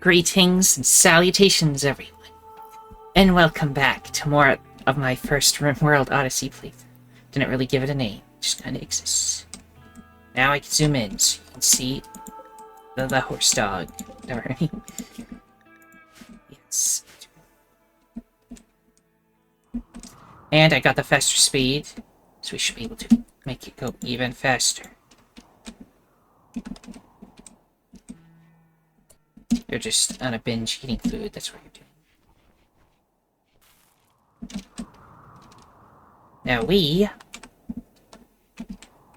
Greetings and salutations, everyone, and welcome back to more of my first RimWorld Odyssey playthrough. Didn't really give it a name, just kinda exists. Now I can zoom in so you can see the horse dog. Yes. And I got the faster speed, so we should be able to make it go even faster. You're just on a binge eating food, that's what you're doing. Now we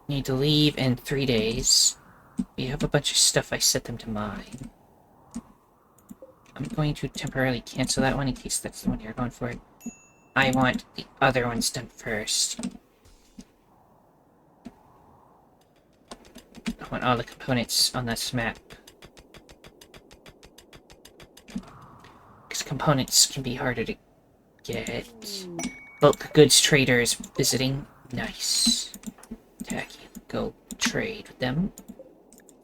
need to leave in 3 days. We have a bunch of stuff I set them to mine. I'm going to temporarily cancel that one in case that's the one you're going for. I want the other ones done first. I want all the components on this map. Because components can be harder to get. Bulk goods traders visiting. Nice. Tacky. Go trade with them.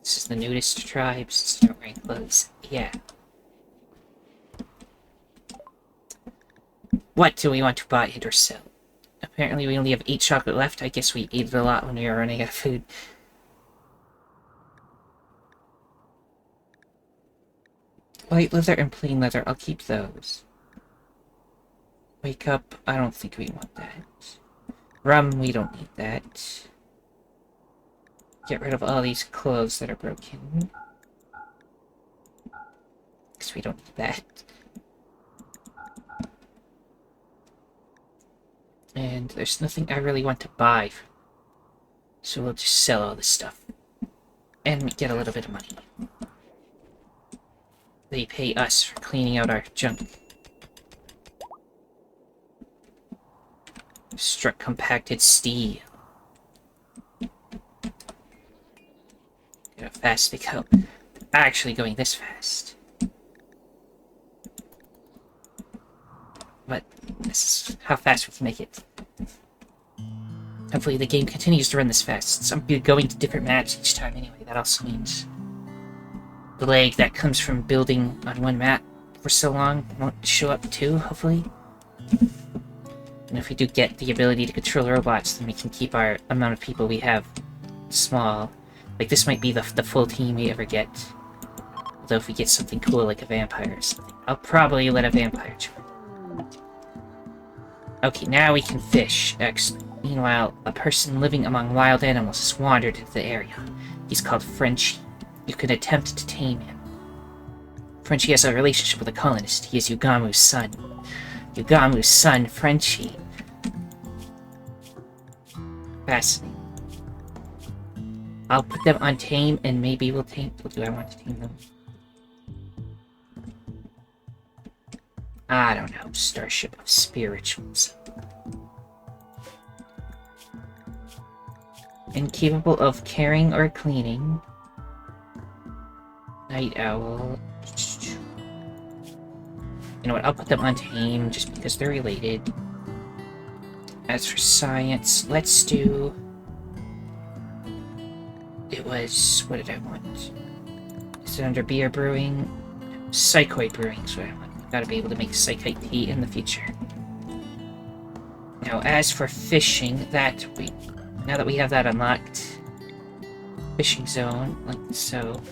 This is the nudist tribes. Start wearing clothes. Yeah. What do we want to buy and or sell? Apparently we only have 8 chocolate left. I guess we ate it a lot when we were running out of food. White leather and plain leather. I'll keep those. Wake up. I don't think we want that. Rum. We don't need that. Get rid of all these clothes that are broken. Because we don't need that. And there's nothing I really want to buy. So we'll just sell all this stuff. And get a little bit of money. They pay us for cleaning out our junk. Struck compacted steel. How fast they go. Actually going this fast. But this is how fast we can make it. Hopefully the game continues to run this fast. So I'm going to different maps each time anyway. That also means the lag that comes from building on one map for so long won't show up too, hopefully. And if we do get the ability to control robots, then we can keep our amount of people we have small. Like, this might be the full team we ever get. Although if we get something cool like a vampire or something, I'll probably let a vampire join. Okay, now we can fish. Excellent. Meanwhile, a person living among wild animals has wandered into the area. He's called Frenchie. You can attempt to tame him. Frenchie has a relationship with a colonist. He is Yugamu's son. Yugamu's son, Frenchie. Fascinating. I'll put them on tame, and maybe we'll tame... Do I want to tame them? I don't know. Starship of Spirituals. Incapable of caring or cleaning. Night Owl. You know what, I'll put them on tame just because they're related. As for science, let's do... It was... What did I want? Is it under beer brewing? Psychoid brewing is what I want. I've got to be able to make psychite tea in the future. Now, as for fishing, that we... Now that we have that unlocked... Fishing zone, like so...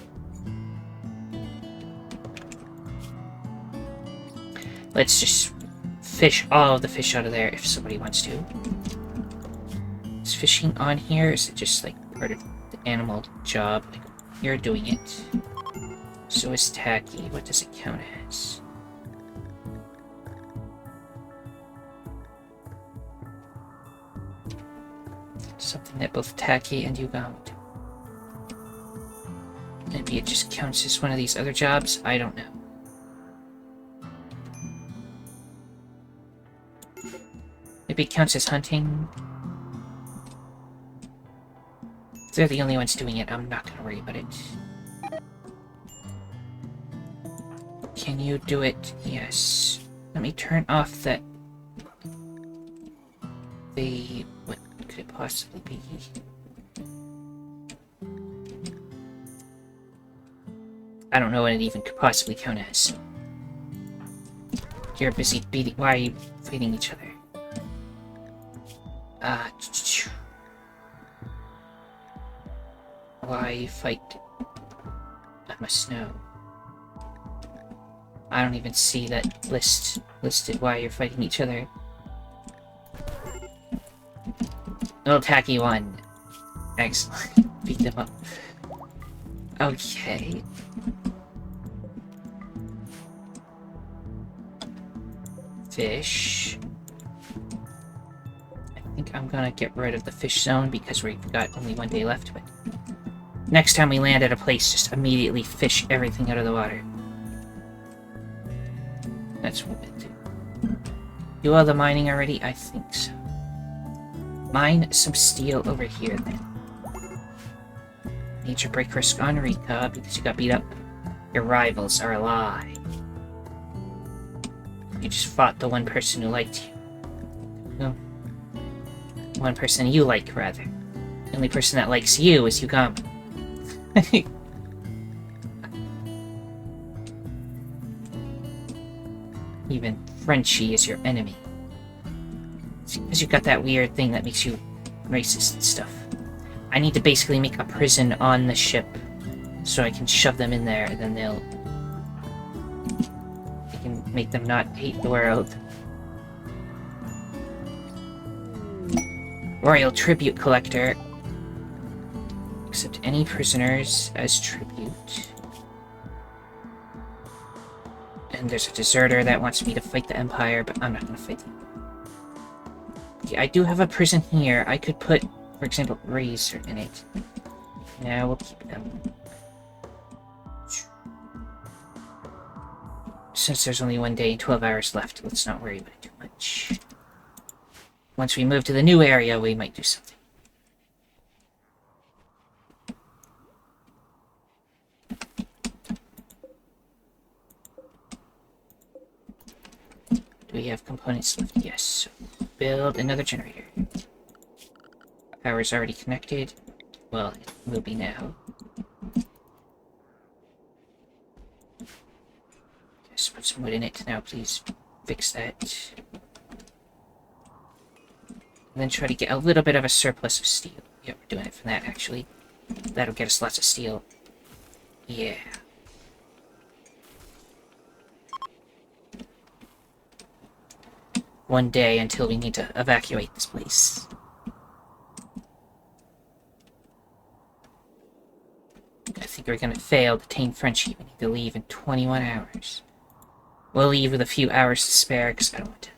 Let's just fish all of the fish out of there if somebody wants to. Is fishing on here? Is it just like part of the animal job? Like, you're doing it. So is tacky. What does it count as? Something that both tacky and Yugamu do. Maybe it just counts as one of these other jobs? I don't know. Maybe it counts as hunting. If they're the only ones doing it, I'm not gonna worry about it. Can you do it? Yes. Let me turn off that... What could it possibly be? I don't know what it even could possibly count as. You're busy beating. Why are you fighting each other? Why you fight? I must know. I don't even see that listed why you're fighting each other. Little tacky one. Excellent. Beat them up. Okay. Fish. I think I'm gonna get rid of the fish zone because we've got only 1 day left, but next time we land at a place, just immediately fish everything out of the water. That's what we'll do. Do all the mining already? I think so. Mine some steel over here, then. Nature break risk on Rika because you got beat up. Your rivals are a lie. You just fought the one person who liked you. No. One person you like, rather. The only person that likes you is Yugami. Even Frenchie is your enemy. It's because you got that weird thing that makes you racist and stuff. I need to basically make a prison on the ship so I can shove them in there and then I can make them not hate the world. Royal Tribute Collector. Accept any prisoners as tribute. And there's a deserter that wants me to fight the Empire, but I'm not gonna fight them. Okay, I do have a prison here. I could put, for example, Razor in it. Yeah, we'll keep them. Since there's only 1 day and 12 hours left, let's not worry about it too much. Once we move to the new area, we might do something. Do we have components left? Yes. So build another generator. Power's already connected. Well, it will be now. Just put some wood in it now, please. Fix that. And then try to get a little bit of a surplus of steel. Yeah, we're doing it from that, actually. That'll get us lots of steel. Yeah. One day until we need to evacuate this place. I think we're gonna fail to tame Frenchie. We need to leave in 21 hours. We'll leave with a few hours to spare, because I don't want to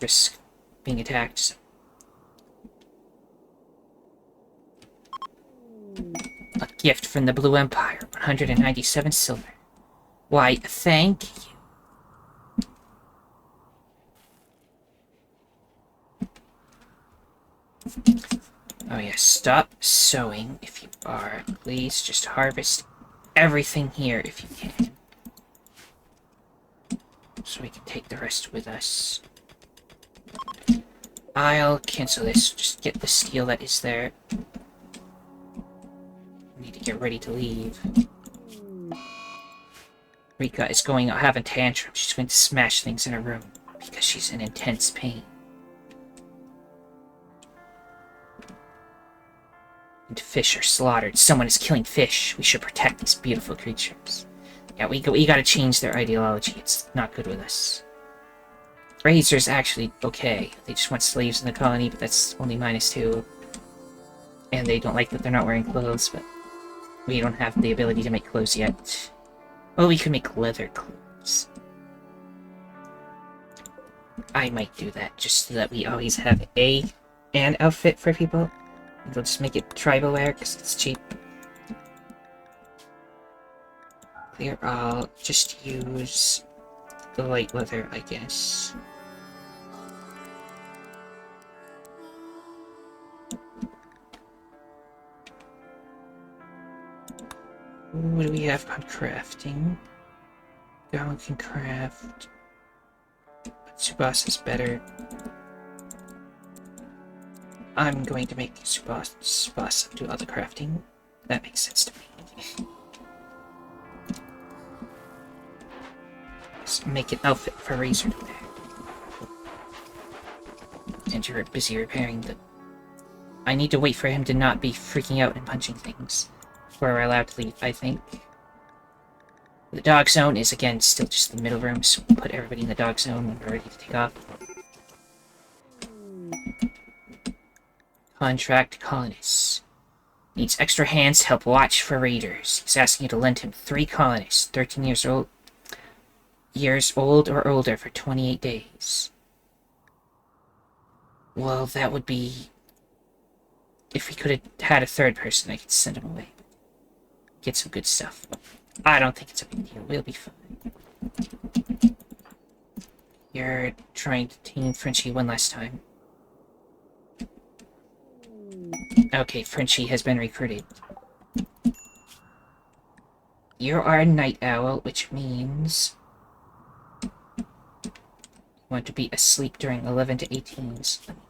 risk being attacked, so. A gift from the Blue Empire, 197 silver. Why, thank you. Oh yeah, stop sowing if you are. Please just harvest everything here if you can. So we can take the rest with us. I'll cancel this. Just get the steel that is there. We need to get ready to leave. Rika is going to have a tantrum. She's going to smash things in her room because she's in intense pain. And fish are slaughtered. Someone is killing fish. We should protect these beautiful creatures. Yeah, we gotta change their ideology. It's not good with us. Razor's actually okay. They just want slaves in the colony, but that's only -2. And they don't like that they're not wearing clothes, but we don't have the ability to make clothes yet. Well, we could make leather clothes. I might do that, just so that we always have an outfit for people. We'll just make it tribal wear, because it's cheap. Clear all. Just use the light leather, I guess. What do we have on crafting? Goblin can craft. Tsubasa's better. I'm going to make Tsubasa do all the crafting. That makes sense to me. Just make an outfit for Razor to wear. And you're busy repairing the... I need to wait for him to not be freaking out and punching things before we're allowed to leave, I think. The dog zone is, again, still just the middle room, so we'll put everybody in the dog zone when we're ready to take off. Contract colonists. Needs extra hands to help watch for raiders. He's asking you to lend him 3 colonists, 13 years old or older, for 28 days. Well, that would be... If we could have had a third person, I could send him away. Get some good stuff. I don't think it's a big deal. We'll be fine. You're trying to team Frenchie one last time. Okay, Frenchie has been recruited. You are a night owl, which means... you want to be asleep during 11 to 18s. Let me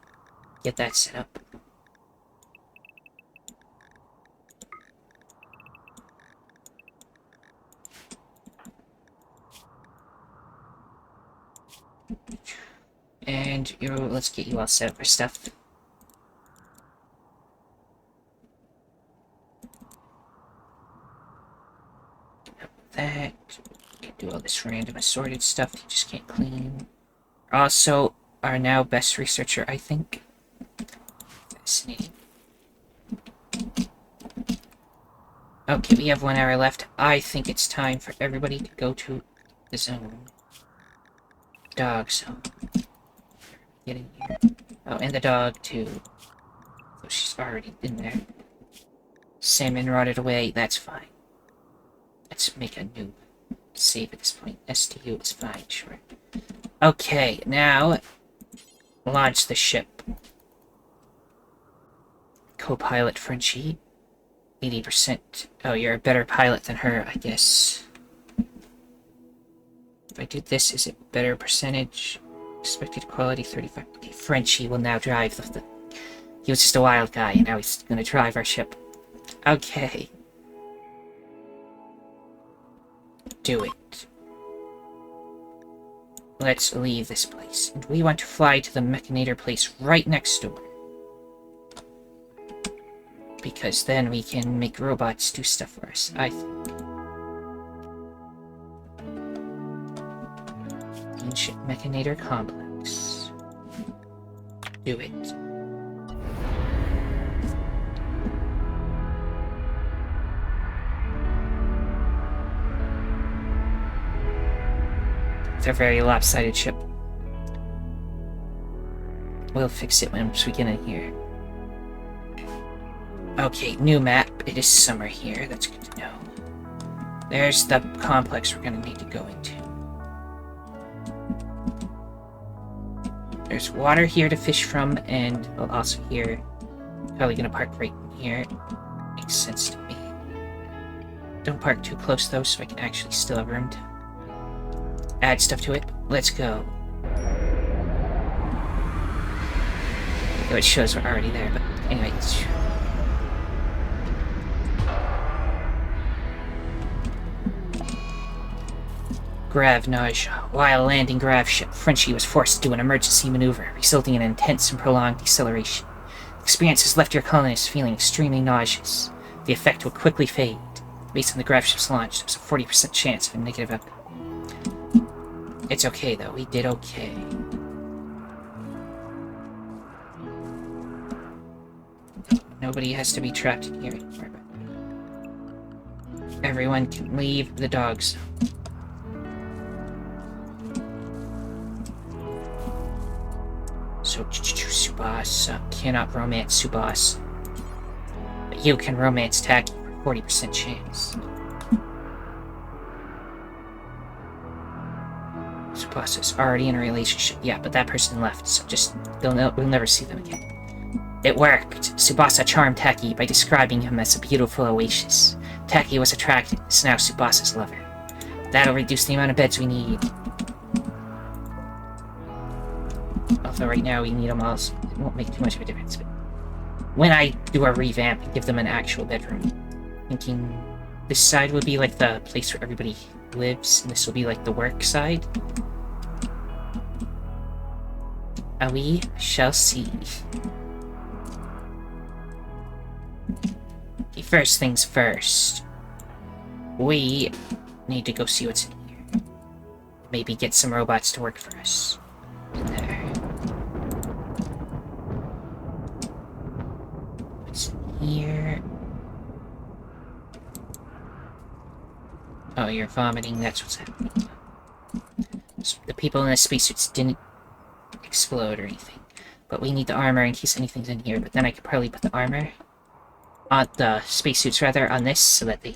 get that set up. And let's get you all set up for stuff. That. You can do all this random assorted stuff you just can't clean. Also, our now best researcher, I think. Fascinating. Okay, we have 1 hour left. I think it's time for everybody to go to the zone. Dog zone. Get in here. Oh, and the dog, too. Oh, she's already in there. Salmon rotted away. That's fine. Let's make a new save at this point. STU is fine, sure. Okay, now launch the ship. Co-pilot Frenchie. 80%. Oh, you're a better pilot than her, I guess. If I do this, is it better percentage? Expected quality 35. Okay, Frenchie will now drive the... He was just a wild guy, and now he's gonna drive our ship. Okay. Do it. Let's leave this place. And we want to fly to the Mechanitor place right next door. Because then we can make robots do stuff for us, I think. Ancient Mechanitor Complex. Do it. It's a very lopsided ship. We'll fix it once we get in here. Okay, new map. It is summer here. That's good to know. There's the complex we're gonna need to go into. There's water here to fish from, and also here. Probably gonna park right in here. Makes sense to me. Don't park too close though, so I can actually still have room to add stuff to it. Let's go. Though it shows we're already there, but anyway. Gravnage. While landing Grav ship, Frenchie was forced to do an emergency maneuver, resulting in intense and prolonged deceleration. The experience has left your colonists feeling extremely nauseous. The effect will quickly fade. Based on the Grav ship's launch, there's a 40% chance of a negative outcome. It's okay, though. We did okay. Nobody has to be trapped in here anymore, but everyone can leave the dog zone. So, Tsubasa cannot romance Tsubasa. But you can romance Taki for 40% chance. Tsubasa's already in a relationship. Yeah, but that person left, so we'll never see them again. It worked. Tsubasa charmed Taki by describing him as a beautiful oasis. Taki was attracted, is now Tsubasa's lover. That'll reduce the amount of beds we need. Although right now we need them all, so it won't make too much of a difference. But when I do a revamp and give them an actual bedroom, thinking This side will be like the place where everybody lives, and this will be like the work side. We shall see. Okay, first things first. We need to go see what's in here. Maybe get some robots to work for us. In there. What's in here? Oh, you're vomiting. That's what's happening. So the people in the spacesuits didn't explode or anything. But we need the armor in case anything's in here. But then I could probably put the armor on the spacesuits rather on this so that they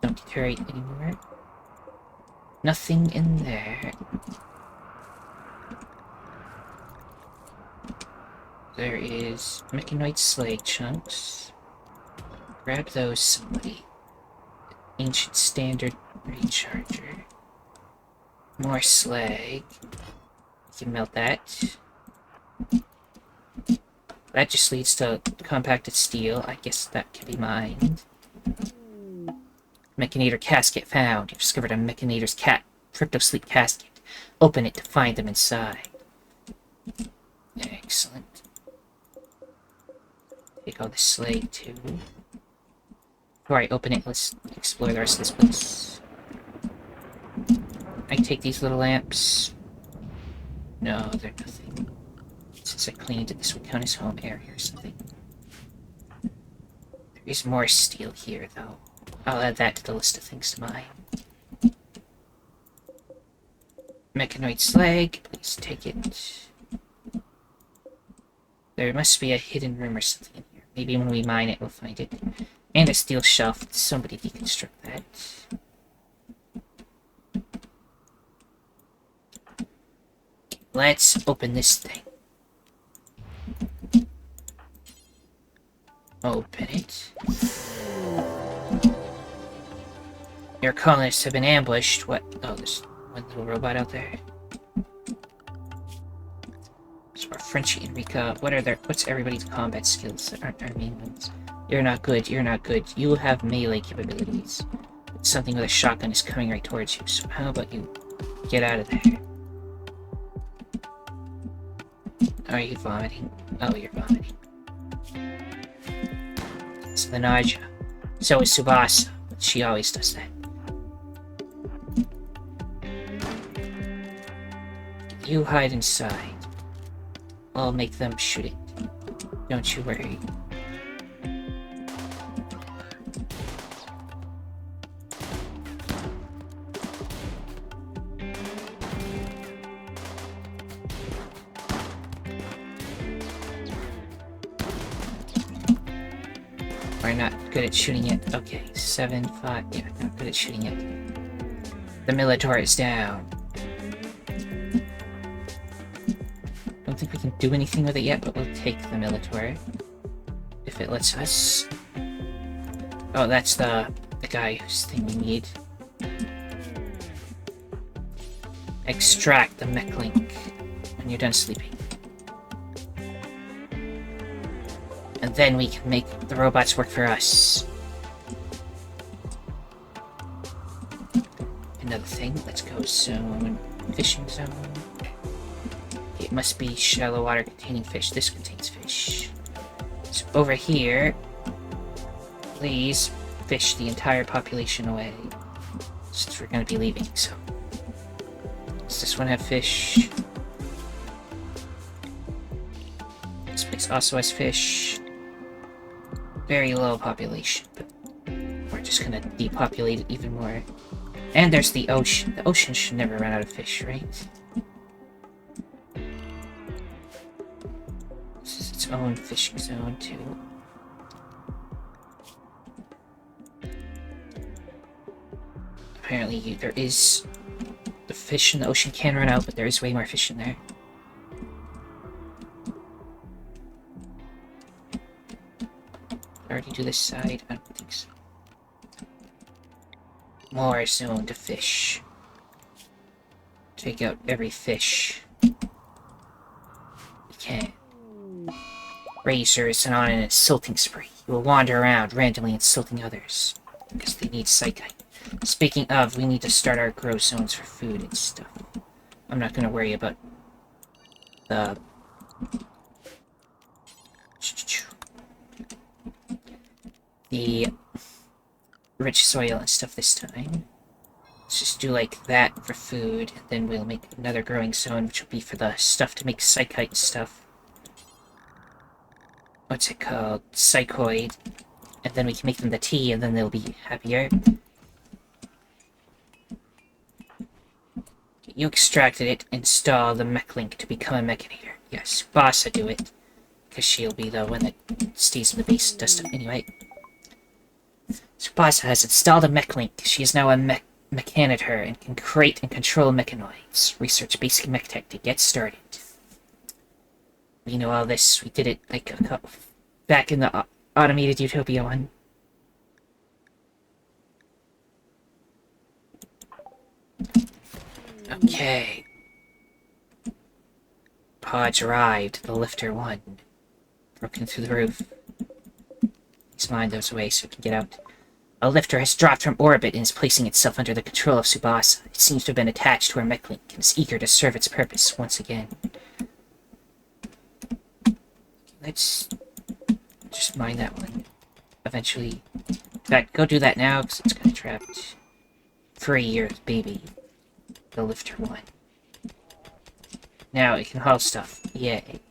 don't deteriorate anymore. Nothing in there. There is mechanoid slag chunks. Grab those, somebody. Ancient standard recharger. More slag. You can melt that. That just leads to compacted steel. I guess that can be mined. Mechanator casket found. You've discovered a Mechanator's crypto-sleep casket. Open it to find them inside. Excellent. Take all the slag too. Before I open it, let's explore the rest of this place. I take these little lamps. No, they're nothing. Since I cleaned it, this would count as home area or something. There is more steel here, though. I'll add that to the list of things to mine. Mechanoid slag, please take it. There must be a hidden room or something in here. Maybe when we mine it, we'll find it. And a steel shelf. Somebody deconstruct that. Let's open this thing. Open it. Your colonists have been ambushed. What? Oh, there's one little robot out there. So our Frenchie and Rika, what's everybody's combat skills that aren't our main ones? You're not good, you're not good. You have melee capabilities. Something with a shotgun is coming right towards you, so how about you get out of there? Are you vomiting? Oh, you're vomiting. It's the nausea. So is Subasa, but she always does that. You hide inside. I'll make them shoot it. Don't you worry. We're not good at shooting it. Okay, 7-5. Yeah, not good at shooting it. The Minotaur is down. Don't think we can do anything with it yet, but we'll take the Minotaur. If it lets us. Oh, that's the guy whose thing we need. Extract the mech link when you're done sleeping. And then we can make the robots work for us. Another thing, let's go zone, fishing zone. It must be shallow water containing fish. This contains fish. So over here, please fish the entire population away. Since we're going to be leaving, so. Does this one have fish? This place also has fish. Very low population, but we're just gonna depopulate it even more. And there's the ocean. The ocean should never run out of fish, right? This is its own fishing zone, too. Apparently, there is... The fish in the ocean can run out, but there is way more fish in there. Already do this side? I don't think so. More zone to fish. Take out every fish we can. Razor is on an insulting spree. You will wander around, randomly insulting others. because they need psychite. Speaking of, we need to start our grow zones for food and stuff. I'm not gonna worry about the rich soil and stuff this time. Let's just do like that for food, then we'll make another growing zone, which will be for the stuff to make psychite and stuff. What's it called? Psychoid. And then we can make them the tea, and then they'll be happier. You extracted it, install the mech link to become a mechanator. Yes, Bossa do it, because she'll be the one that stays in the base and does stuff anyway. So Bossa has installed a mech link. She is now a mechanitor and can create and control mechanoids. Research basic mech tech to get started. We know all this. We did it like back in the automated utopia one. Okay. Pods arrived. The lifter won. Broken through the roof. Please mind those away so we can get out. A lifter has dropped from orbit and is placing itself under the control of Tsubasa. It seems to have been attached to our mech link and is eager to serve its purpose once again. Let's just mine that one. Eventually. In fact, go do that now, because it's kind of trapped. For a year, baby. The lifter one. Now it can haul stuff. Yay.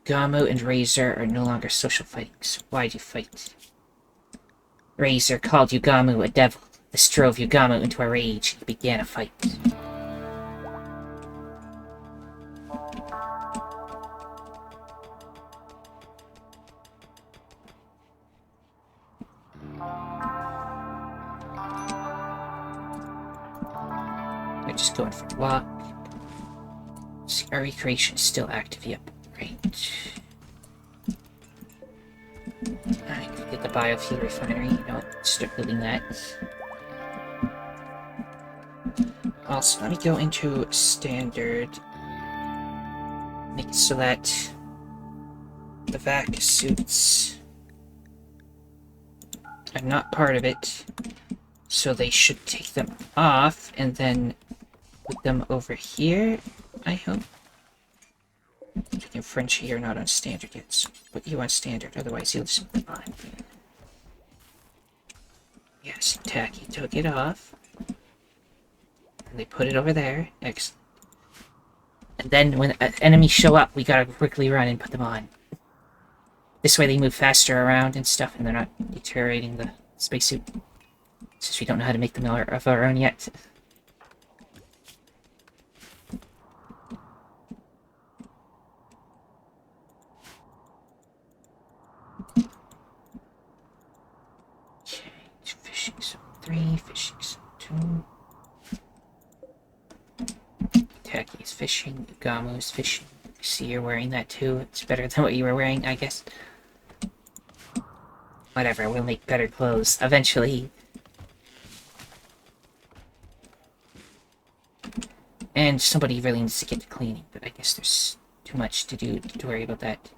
Gamu and Razor are no longer social fightings. Why'd you fight? Razor called Yugamu a devil. This drove Yugamu into a rage and he began a fight. We're just going for a walk. See, our recreation is still active. Yep. Right. I can get the biofuel refinery. You know, start building that. Also, let me go into standard. Make it so that the vac suits are not part of it. So they should take them off and then put them over here, I hope. In French, you're not on standard yet, so put you on standard, otherwise you'll just put them on. Yes, Tacky took it off. And they put it over there. Excellent. And then when enemies show up, we gotta quickly run and put them on. This way they move faster around and stuff, and they're not deteriorating the spacesuit. Since we don't know how to make them of our own yet. Fishing zone 3, fishing zone 2. Tacky is fishing, Gamu is fishing. I see you're wearing that too. It's better than what you were wearing, I guess. Whatever, we'll make better clothes eventually. And somebody really needs to get to cleaning, but I guess there's too much to do to worry about that.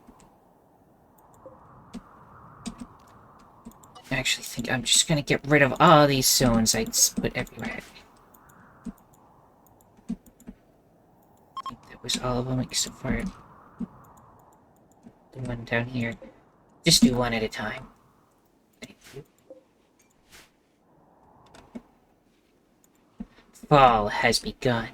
I actually think I'm just gonna get rid of all these zones I put everywhere. I think that was all of them except for the one down here. Just do one at a time. Thank you. Fall has begun.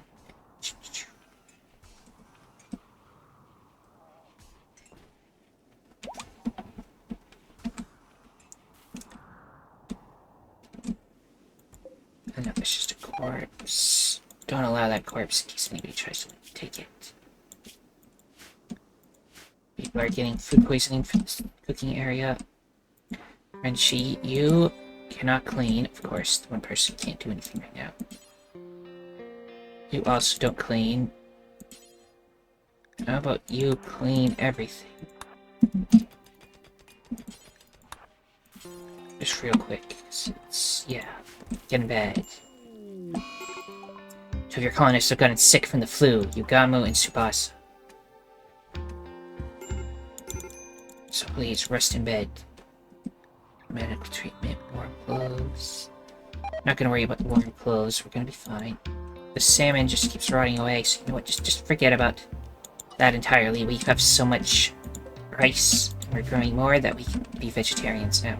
I know that's just a corpse. Don't allow that corpse in case anybody tries to take it. People are getting food poisoning from this cooking area. Frenchie, you cannot clean. Of course, the one person can't do anything right now. You also don't clean. How about you clean everything? Just real quick. Yeah. Get in bed. Two of your colonists have gotten sick from the flu. Yugamu and Tsubasa. So please, rest in bed. Medical treatment, warm clothes. Not gonna worry about the warm clothes, we're gonna be fine. The salmon just keeps rotting away, so you know what, just forget about that entirely. We have so much rice, and we're growing more that we can be vegetarians now.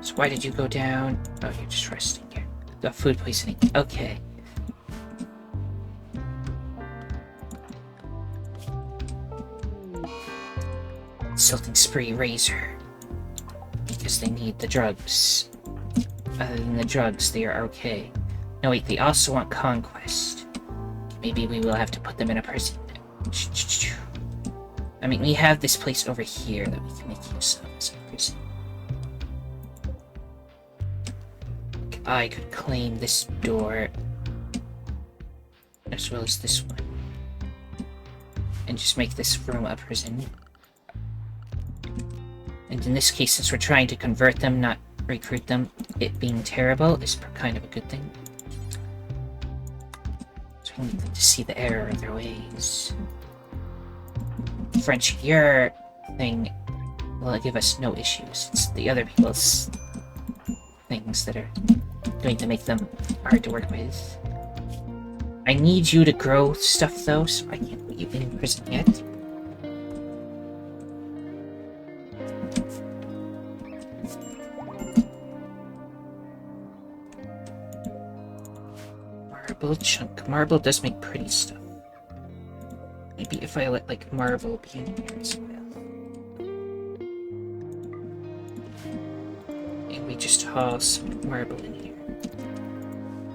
So why did you go down? Oh, you're just resting here. Got food poisoning. Okay. Silting spree razor. Because they need the drugs. Other than the drugs, they are okay. No wait, they also want conquest. Maybe we will have to put them in a prison. I mean, we have this place over here that we can make use of as a prison. I could claim this door as well as this one and just make this room a prison. And in this case, since we're trying to convert them, not recruit them, it being terrible is kind of a good thing. So we need them to see the error of their ways. French, your thing will give us no issues. It's the other people's things that are going to make them hard to work with. I need you to grow stuff though, so I can't put you in prison yet. Marble chunk. Marble does make pretty stuff. Maybe if I let like marble be in here as well. And we just haul some marble in here.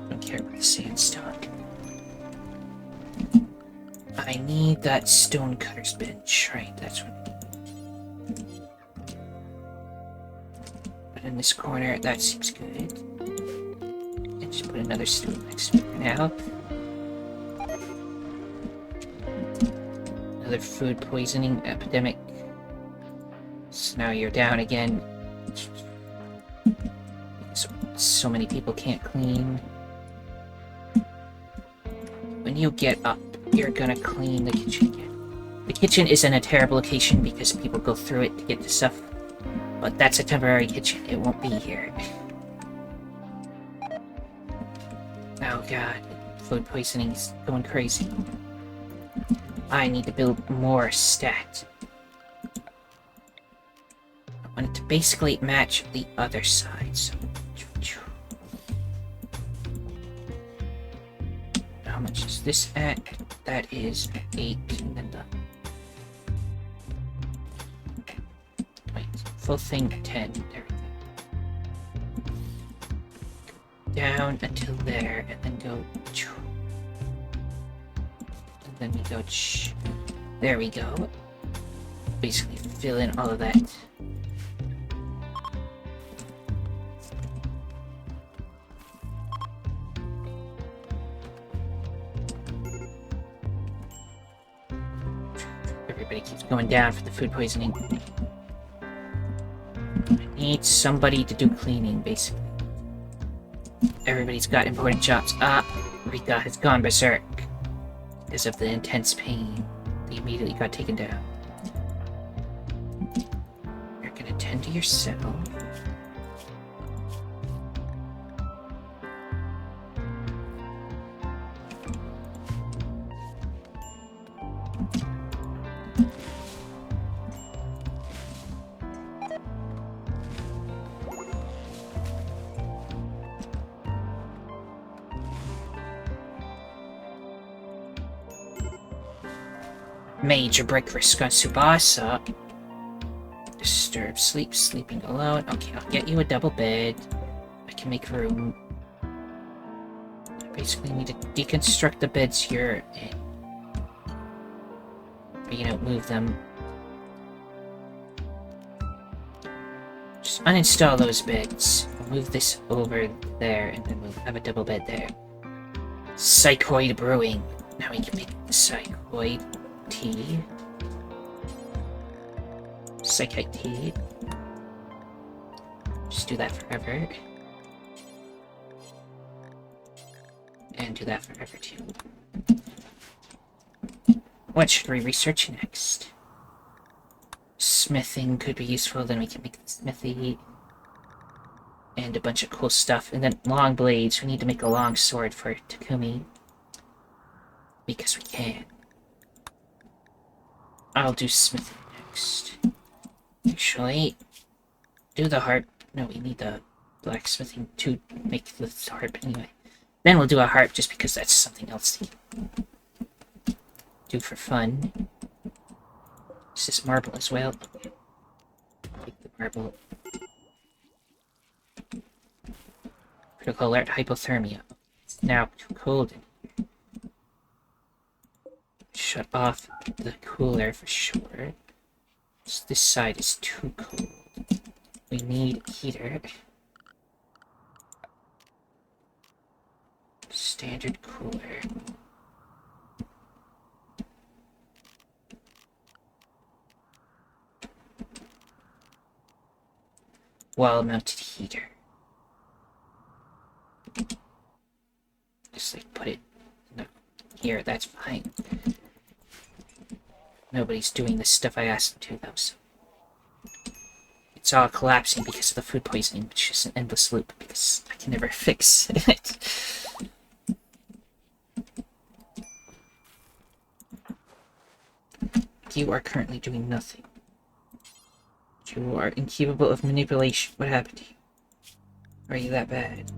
Don't care about the sandstone. I need that stone cutter's bench, right? That's what I need. Put in this corner, that seems good. And just put another stone next to it for now. Another food poisoning epidemic. So now you're down again. So many people can't clean. When you get up, you're gonna clean the kitchen again. The kitchen is in a terrible location because people go through it to get the stuff. But that's a temporary kitchen. It won't be here. Oh god. Food poisoning is going crazy. I need to build more stat. I want it to basically match the other side, so... How much is this at? That is 8, and then the... Wait, full thing 10, there we go. Down until there, and then go... And then we go... There we go. Basically fill in all of that. Everybody keeps going down for the food poisoning. I need somebody to do cleaning, basically. Everybody's got important jobs. Ah, Rika has gone berserk. Because of the intense pain. They immediately got taken down. You're gonna tend to yourself. Major break risk on Tsubasa. Disturb sleep, sleeping alone. Okay, I'll get you a double bed. I can make room. I basically need to deconstruct the beds here and, you know, move them. Just uninstall those beds. We'll move this over there and then we'll have a double bed there. Psychoid brewing. Now we can make the psychoid tea. Psychite tea. Just do that forever. And do that forever too. What should we research next? Smithing could be useful, then we can make the smithy. And a bunch of cool stuff. And then long blades. We need to make a long sword for Takumi. Because we can. I'll do smithing next. Actually, do the harp. No, we need the blacksmithing to make the harp anyway. Then we'll do a harp just because that's something else to do for fun. Is this marble as well? Take the marble. Critical alert, hypothermia. It's now too cold in here. Shut off the cooler for sure. So this side is too cold. We need a heater. Standard cooler. Wall-mounted heater. Just like put it here, that's fine. Nobody's doing the stuff I asked them to though, so it's all collapsing because of the food poisoning, which is an endless loop because I can never fix it. You are currently doing nothing. You are incapable of manipulation. What happened to you? Are you that bad?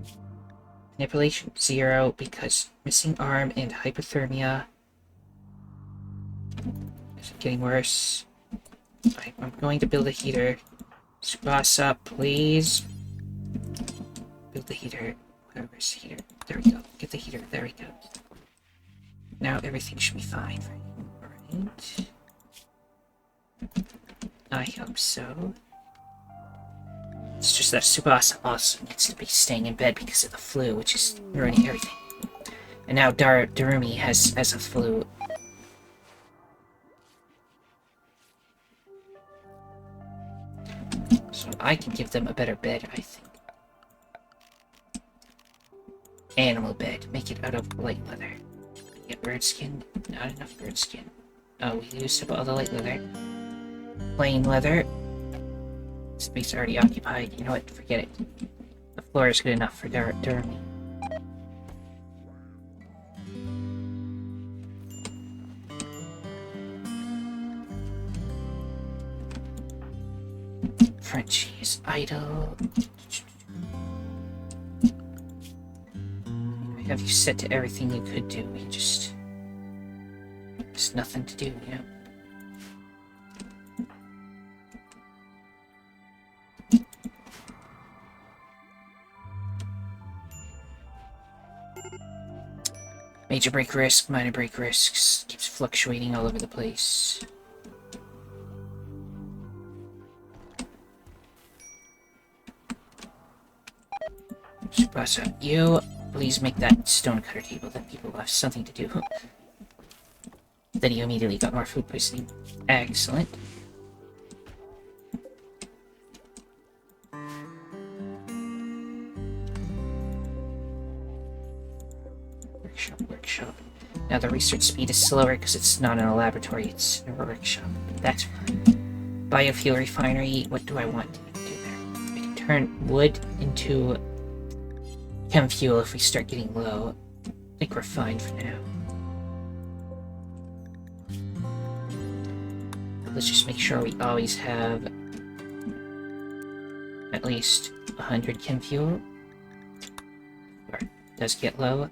Manipulation 0 because missing arm and hypothermia. Is it getting worse? I'm going to build a heater. Tsubasa, please. Build the heater. Where's the heater? There we go. Get the heater. There we go. Now everything should be fine for you. Alright. I hope so. It's just that Tsubasa also needs to be staying in bed because of the flu, which is ruining everything. And now Darumi has a flu. So I can give them a better bed, I think. Animal bed. Make it out of light leather. Get bird skin. Not enough bird skin. Oh, we used up all the light leather. Plain leather. Space already occupied. You know what? Forget it. The floor is good enough for Darumi. Frenchie is idle. I have you set to everything you could do. You just... There's nothing to do, you know? Major break risk, minor break risks. Keeps fluctuating all over the place. Tsubasa, you please make that stone cutter table, then people will have something to do. Then you immediately got more food poisoning. Excellent. Workshop. Now the research speed is slower because it's not in a laboratory, it's in a workshop. That's fine. Biofuel refinery, what do I want to do there? I can turn wood into chem fuel if we start getting low. I think we're fine for now. Let's just make sure we always have at least 100 chem fuel. Or it does get low.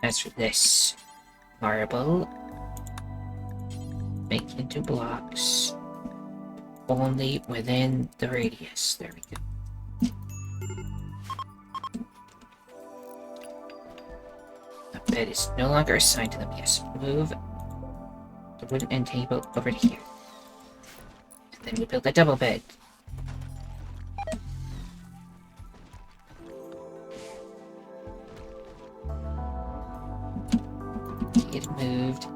As for this, marble, make into blocks, only within the radius. There we go. The bed is no longer assigned to them. Yes, move the wooden end table over to here. And then we build a double bed. It moved.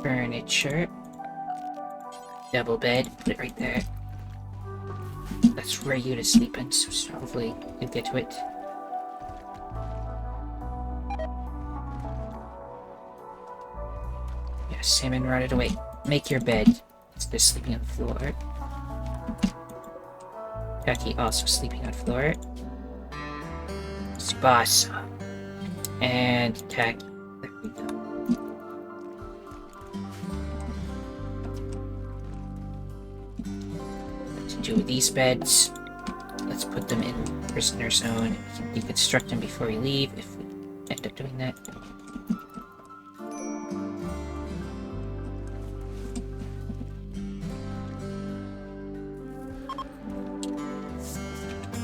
Furniture. Double bed. Put it right there. That's where you to sleep in, so hopefully you'll get to it. Salmon rotted away. Make your bed. They're sleeping on the floor. Jackie also sleeping on the floor. Tsubasa. And Taki. There we go. What to do with these beds? Let's put them in prisoner zone. We can deconstruct them before we leave if we end up doing that.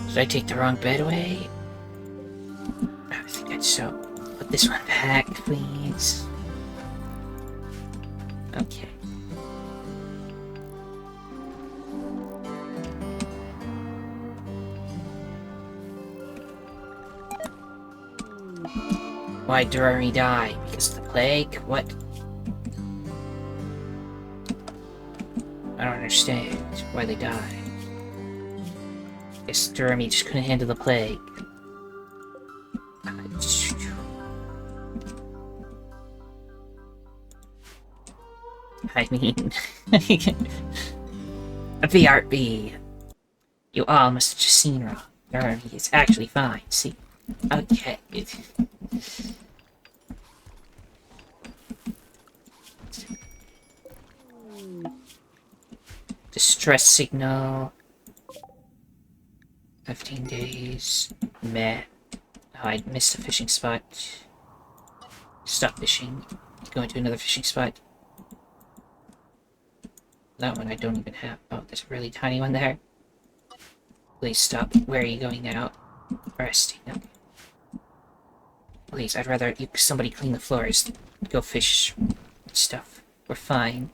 Did I take the wrong bed away? I think I'd so. Put this one back, please. Okay. Why'd Durari die? Because of the plague? What? I don't understand why they died. Guess Durami just couldn't handle the plague. I mean... VRB. You all must have just seen wrong. Durami is actually fine, see? Okay. Distress signal. 15 days. Meh. Oh, I missed a fishing spot. Stop fishing. Go into another fishing spot. That one I don't even have. Oh, there's a really tiny one there. Please stop. Where are you going now? Resting. Okay. Please, I'd rather somebody clean the floors. Go fish stuff. We're fine.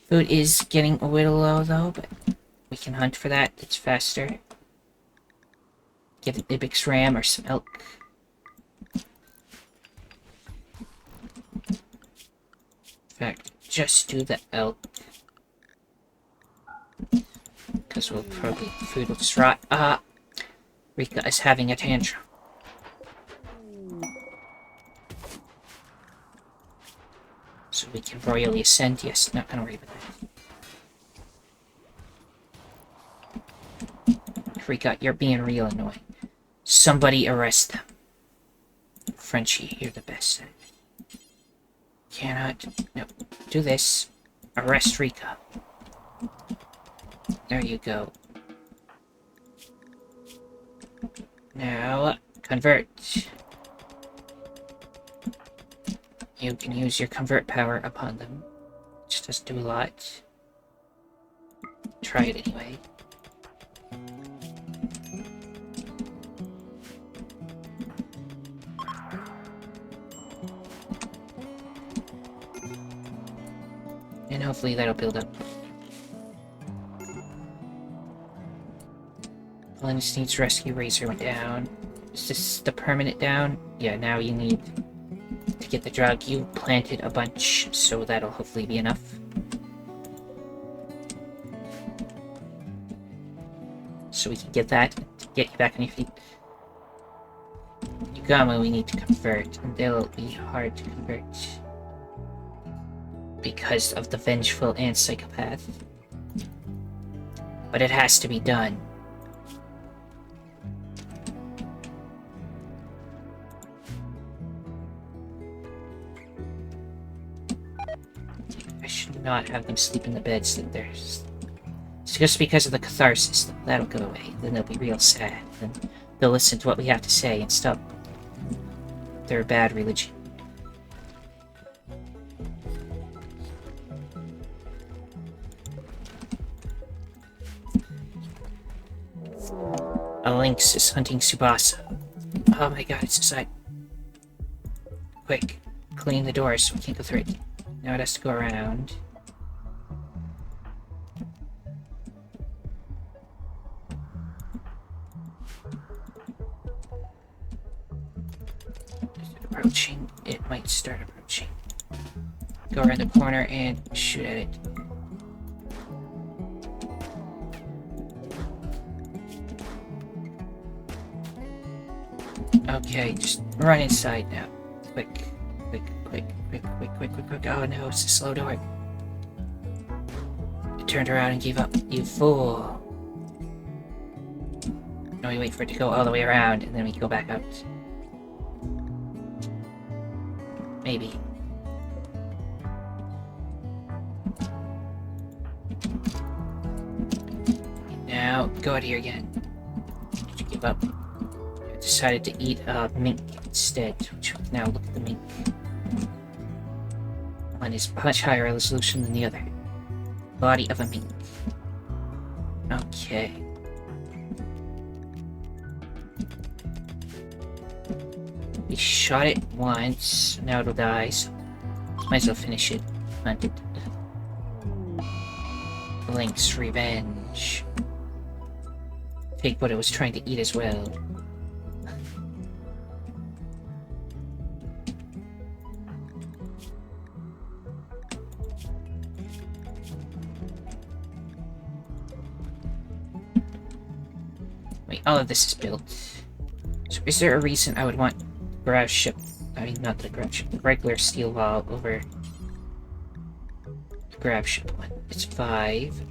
Food is getting a little low though, but we can hunt for that. It's faster. Give an Ibix ram or some elk. In fact, just do the elk. Because we'll probably, food will just rot. Rika is having a tantrum. So we can royally ascend. Yes, not gonna worry about that. Rika, you're being real annoying. Somebody arrest them. Frenchie, you're the best at it. Cannot. No. Do this. Arrest Rika. There you go. Now, convert. You can use your convert power upon them. It just doesn't do a lot. Try it anyway. And hopefully that'll build up. Linus needs rescue. Razor went down. Is this the permanent down? Yeah, now you need to get the drug. You planted a bunch, so that'll hopefully be enough. So we can get that to get you back on your feet. Yugama we need to convert, and they'll be hard to convert. Because of the vengeful and psychopath. But it has to be done. I should not have them sleep in the beds that there's... It's just because of the catharsis. That'll go away. Then they'll be real sad. Then they'll listen to what we have to say and stop their bad religion. A lynx is hunting Tsubasa. Oh my god, it's inside. Quick, clean the doors so we can't go through it. Now it has to go around. Is it approaching? It might start approaching. Go around the corner and shoot at it. Okay, just run inside now. Quick, quick, quick, Quick. Oh no, it's a slow door. It turned around and gave up. You fool. No, we wait for it to go all the way around, and then we go back out. Maybe. Now, go out here again. Did you give up? I decided to eat a mink instead, which now look at the mink. One is much higher resolution than the other. Body of a mink. Okay. We shot it once, now it'll die, so might as well finish it. Hunted. Link's revenge. Take what it was trying to eat as well. Wait, all of this is built. So is there a reason I would want garage ship? I mean, not the garage ship, the regular steel wall over the garage ship one. It's 5.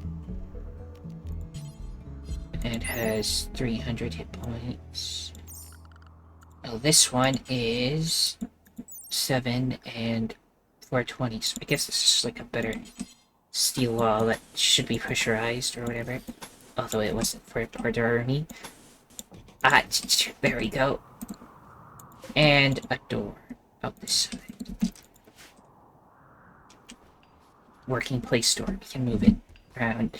And has 300 hit points. Oh, this one is 7 and 420. So I guess this is like a better steel wall that should be pressurized or whatever. Although it wasn't for army. Ah, there we go. And a door out this side. Working place door. We can move it around.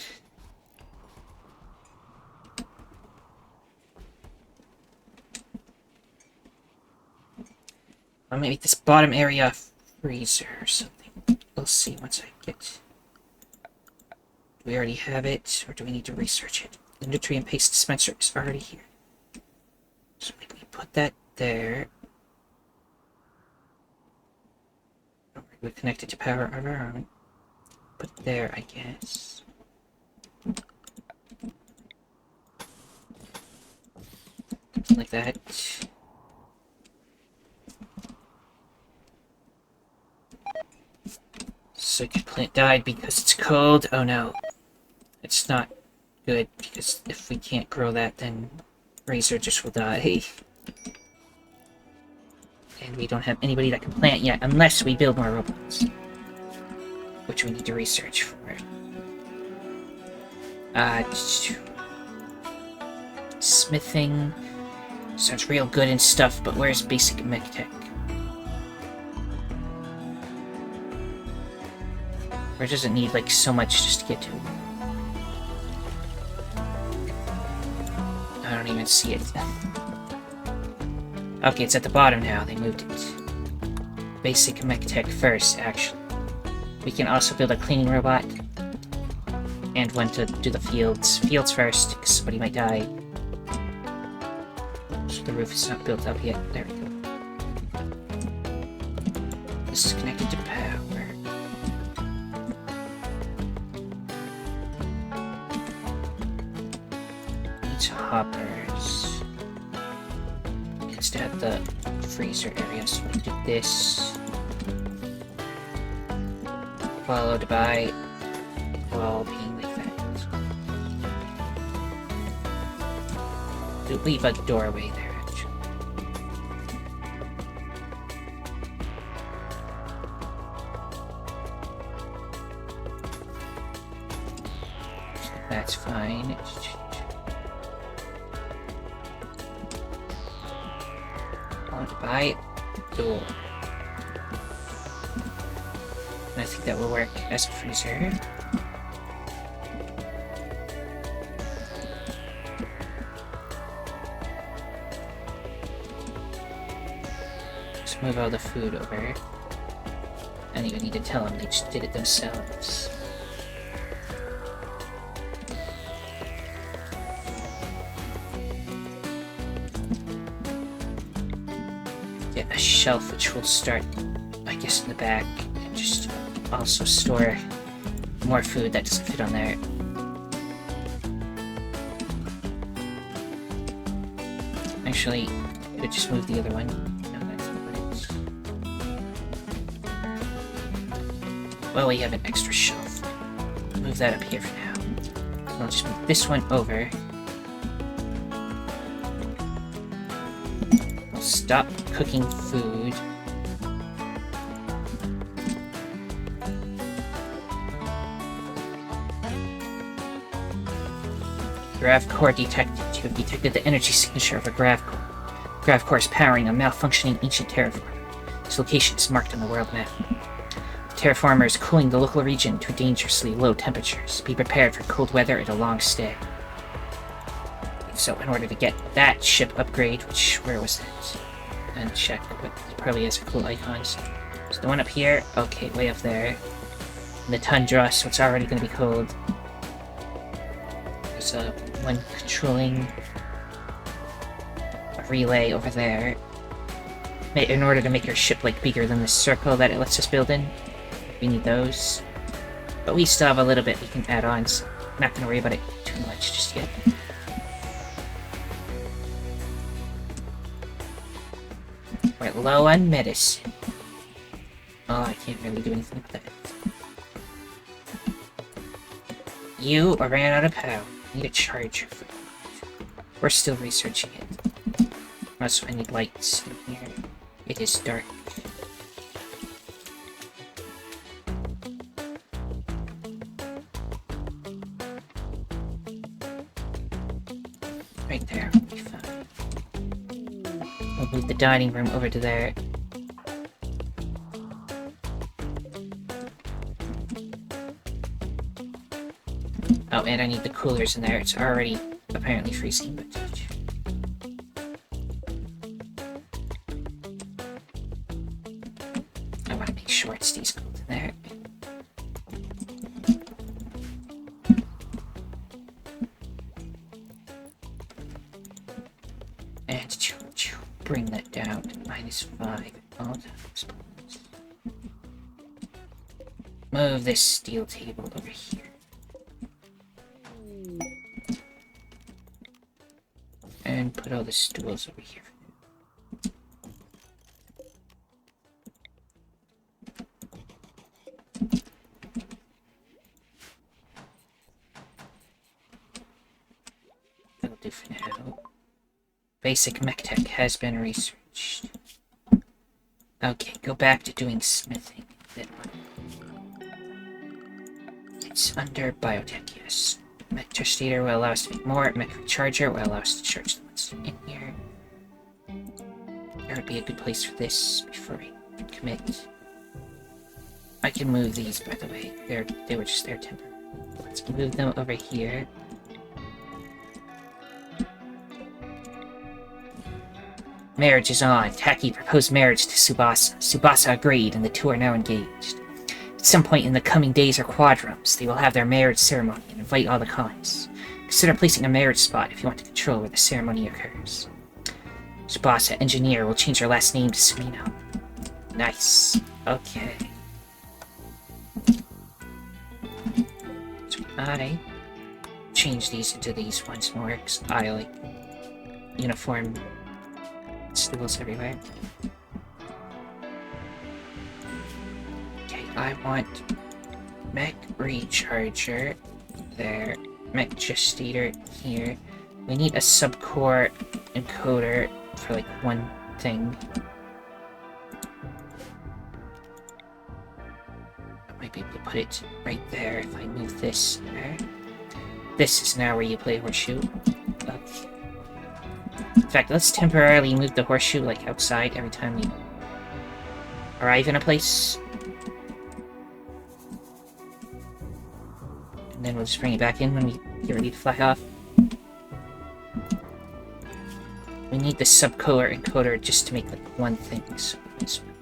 I'll make this bottom area a freezer or something. We'll see once I get... Do we already have it, or do we need to research it? The nutrient paste dispenser is already here. So maybe we put that there. We connect it to power of our own. Put there, I guess. Something like that. Circuit plant died because it's cold. Oh no. It's not good, because if we can't grow that, then Razor just will die. And we don't have anybody that can plant yet, unless we build more robots. Which we need to research for. Smithing. Sounds real good and stuff, but where's basic mech tech? Or does it need, like, so much just to get to? I don't even see it. Okay, it's at the bottom now. They moved it. Basic mech tech first, actually. We can also build a cleaning robot. And one to do the fields. Fields first, because somebody might die. So the roof is not built up yet. There we go. This is connected to power. Hoppers. It's to have the freezer area, so we do this. Followed by wall being like that. Do leave a doorway there, actually. That's fine. By door. And I think that will work as a freezer. Just move all the food over. I don't even need to tell them, they just did it themselves. A shelf which will start, I guess, in the back, and just also store more food that doesn't fit on there. Actually, I could just move the other one. No, that's not what Well, we have an extra shelf. Move that up here for now. I'll just move this one over. We'll stop cooking food. Grav core detected. You have detected the energy signature of a grav core. Grav core is powering a malfunctioning ancient terraformer. Its location is marked on the world map. The terraformer is cooling the local region to dangerously low temperatures. Be prepared for cold weather and a long stay. So in order to get that ship upgrade, where was that? And check, but it probably has cool icons. So the one up here, okay, way up there. In the tundra, so it's already going to be cold. There's one controlling a relay over there. In order to make our ship like bigger than the circle that it lets us build in, we need those. But we still have a little bit we can add on, so I'm not going to worry about it too much just yet. We're low on medicine. Oh, I can't really do anything with that. You ran out of power. Need a charger for that. We're still researching it. Also, I need lights in here. It is dark. Right there, will be fine. We'll move the dining room over to there. Oh, and I need the coolers in there. It's already apparently freezing, but... I want to make sure it stays cold in there. And bring that down to -5 all times. Move this steel table over here. And put all the stools over here. That'll do for now. Basic mech tech has been researched. Okay, go back to doing smithing. It's under biotech, yes. Mech testator will allow us to make more. Mech recharger will allow us to charge the ones in here. There would be a good place for this before we commit. I can move these, by the way. They were just there temporarily. Let's move them over here. Marriage is on. Taki proposed marriage to Tsubasa. Tsubasa agreed, and the two are now engaged. At some point in the coming days or quadrums, they will have their marriage ceremony and invite all the colonists. Consider placing a marriage spot if you want to control where the ceremony occurs. Tsubasa, engineer, will change her last name to Sumino. Nice. Okay. So I change these into these once more, because I like uniform stools everywhere. Okay, I want mech recharger there, mech gestator here. We need a subcore encoder for like one thing. I might be able to put it right there if I move this there. This is now where you play horseshoe. Okay. In fact, let's temporarily move the horseshoe like outside every time we arrive in a place. And then we'll just bring it back in when we get ready to fly off. We need the subcore encoder just to make like one thing. So this one.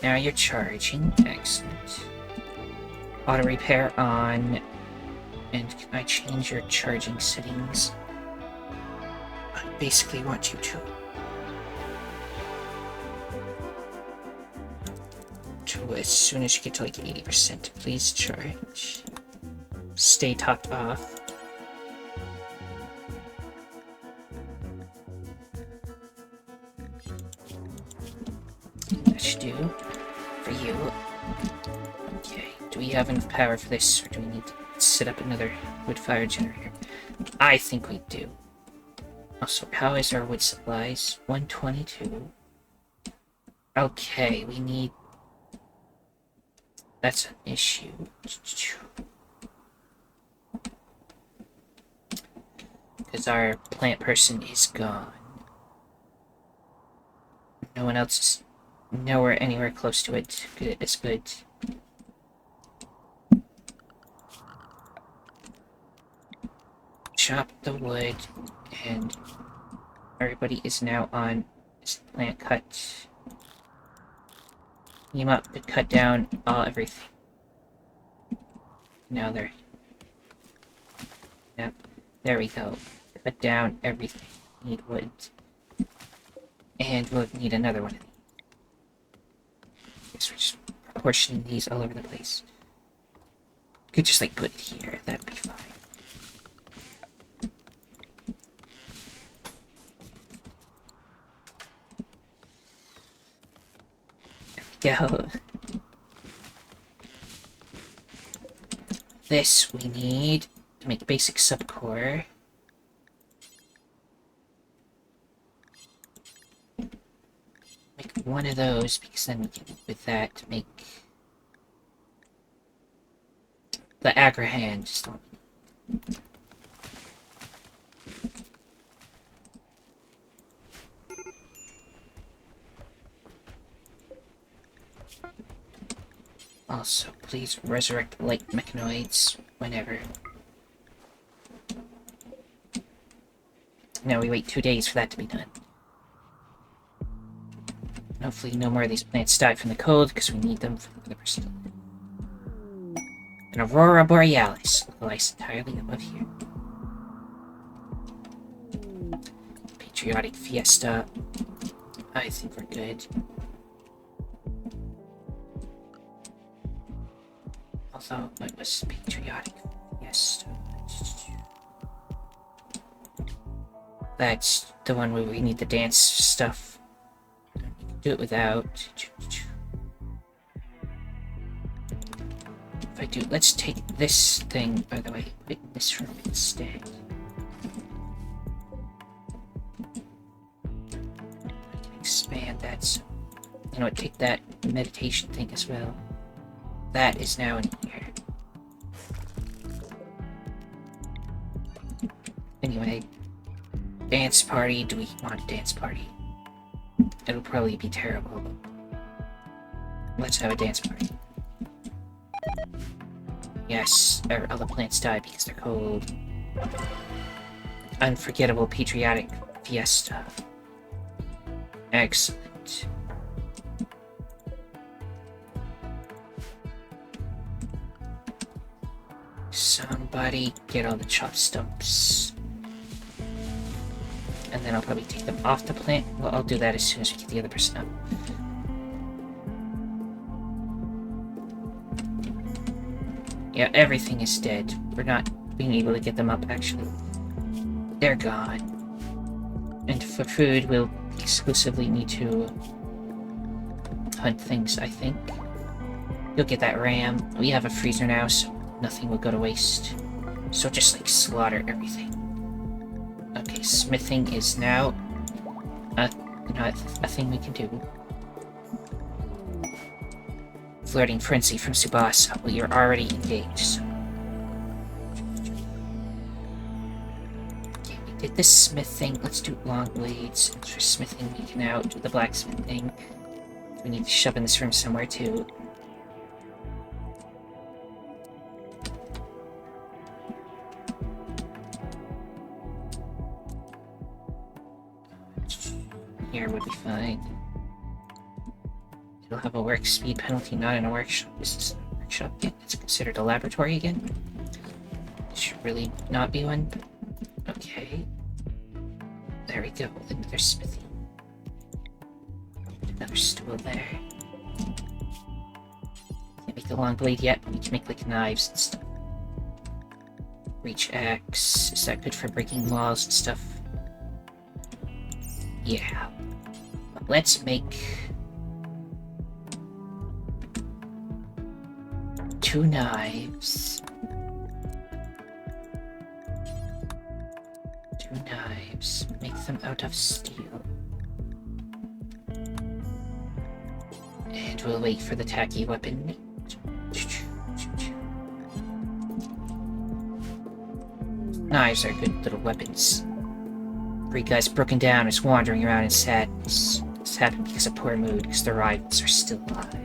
Now you're charging. Excellent. Auto repair on. And can I change your charging settings? I basically want you to as soon as you get to like 80%, please charge. Stay topped off. That should do for you. Do we have enough power for this, or do we need to set up another wood fire generator? I think we do. Also, how is our wood supplies? 122. Okay, we need... That's an issue. Because our plant person is gone. No one else is nowhere anywhere close to it. Good, it's good. Chop the wood, and everybody is now on this plant cut. Team up to cut down everything. Now they're... Yep, there we go. Cut down everything. Need wood. And we'll need another one of these. Guess we're just proportioning these all over the place. Could just like put it here, that'd be fine. Go. This we need to make basic subcore. Make one of those because then we can, with that, make the agrihand. Just don't. Also, please resurrect light mechanoids whenever. Now we wait 2 days for that to be done. Hopefully no more of these plants die from the cold, because we need them for the person to live. An Aurora Borealis, lies entirely above here. Patriotic Fiesta. I think we're good. Although it was Patriotic Fiesta. That's the one where we need the dance stuff. We can do it without. If I do, let's take this thing, by the way, put it in this room instead. I can expand that, so, you know, take that meditation thing as well. That is now in here. Anyway, dance party. Do we want a dance party? It'll probably be terrible, but let's have a dance party. Yes, all the plants die because they're cold. Unforgettable patriotic fiesta. Excellent. Somebody get all the chopped stumps. And then I'll probably take them off the plant. Well, I'll do that as soon as we get the other person up. Yeah, everything is dead. We're not being able to get them up, actually. They're gone. And for food, we'll exclusively need to hunt things, I think. You'll get that ram. We have a freezer now, so nothing will go to waste. So just, like, slaughter everything. Okay, smithing is now a thing we can do. Flirting frenzy from Tsubasa. Well, you're already engaged, so. Okay, we did the smith thing. Let's do long blades. And for smithing, we can now do the blacksmith thing. We need to shove in this room somewhere, too. Here would be fine. It'll have a work speed penalty, not in a workshop. Is this a workshop? Yeah, it's considered a laboratory again. It should really not be one. Okay. There we go. Another smithy. Another stool there. Can't make the long blade yet, but we can make like knives and stuff. Reach axe. Is that good for breaking walls and stuff? Yeah. But let's make 2 knives. 2 knives. Make them out of steel. And we'll wait for the tacky weapon. Knives are good little weapons. Three guys broken down is wandering around in sadness. This happened because of poor mood, because their rivals are still alive.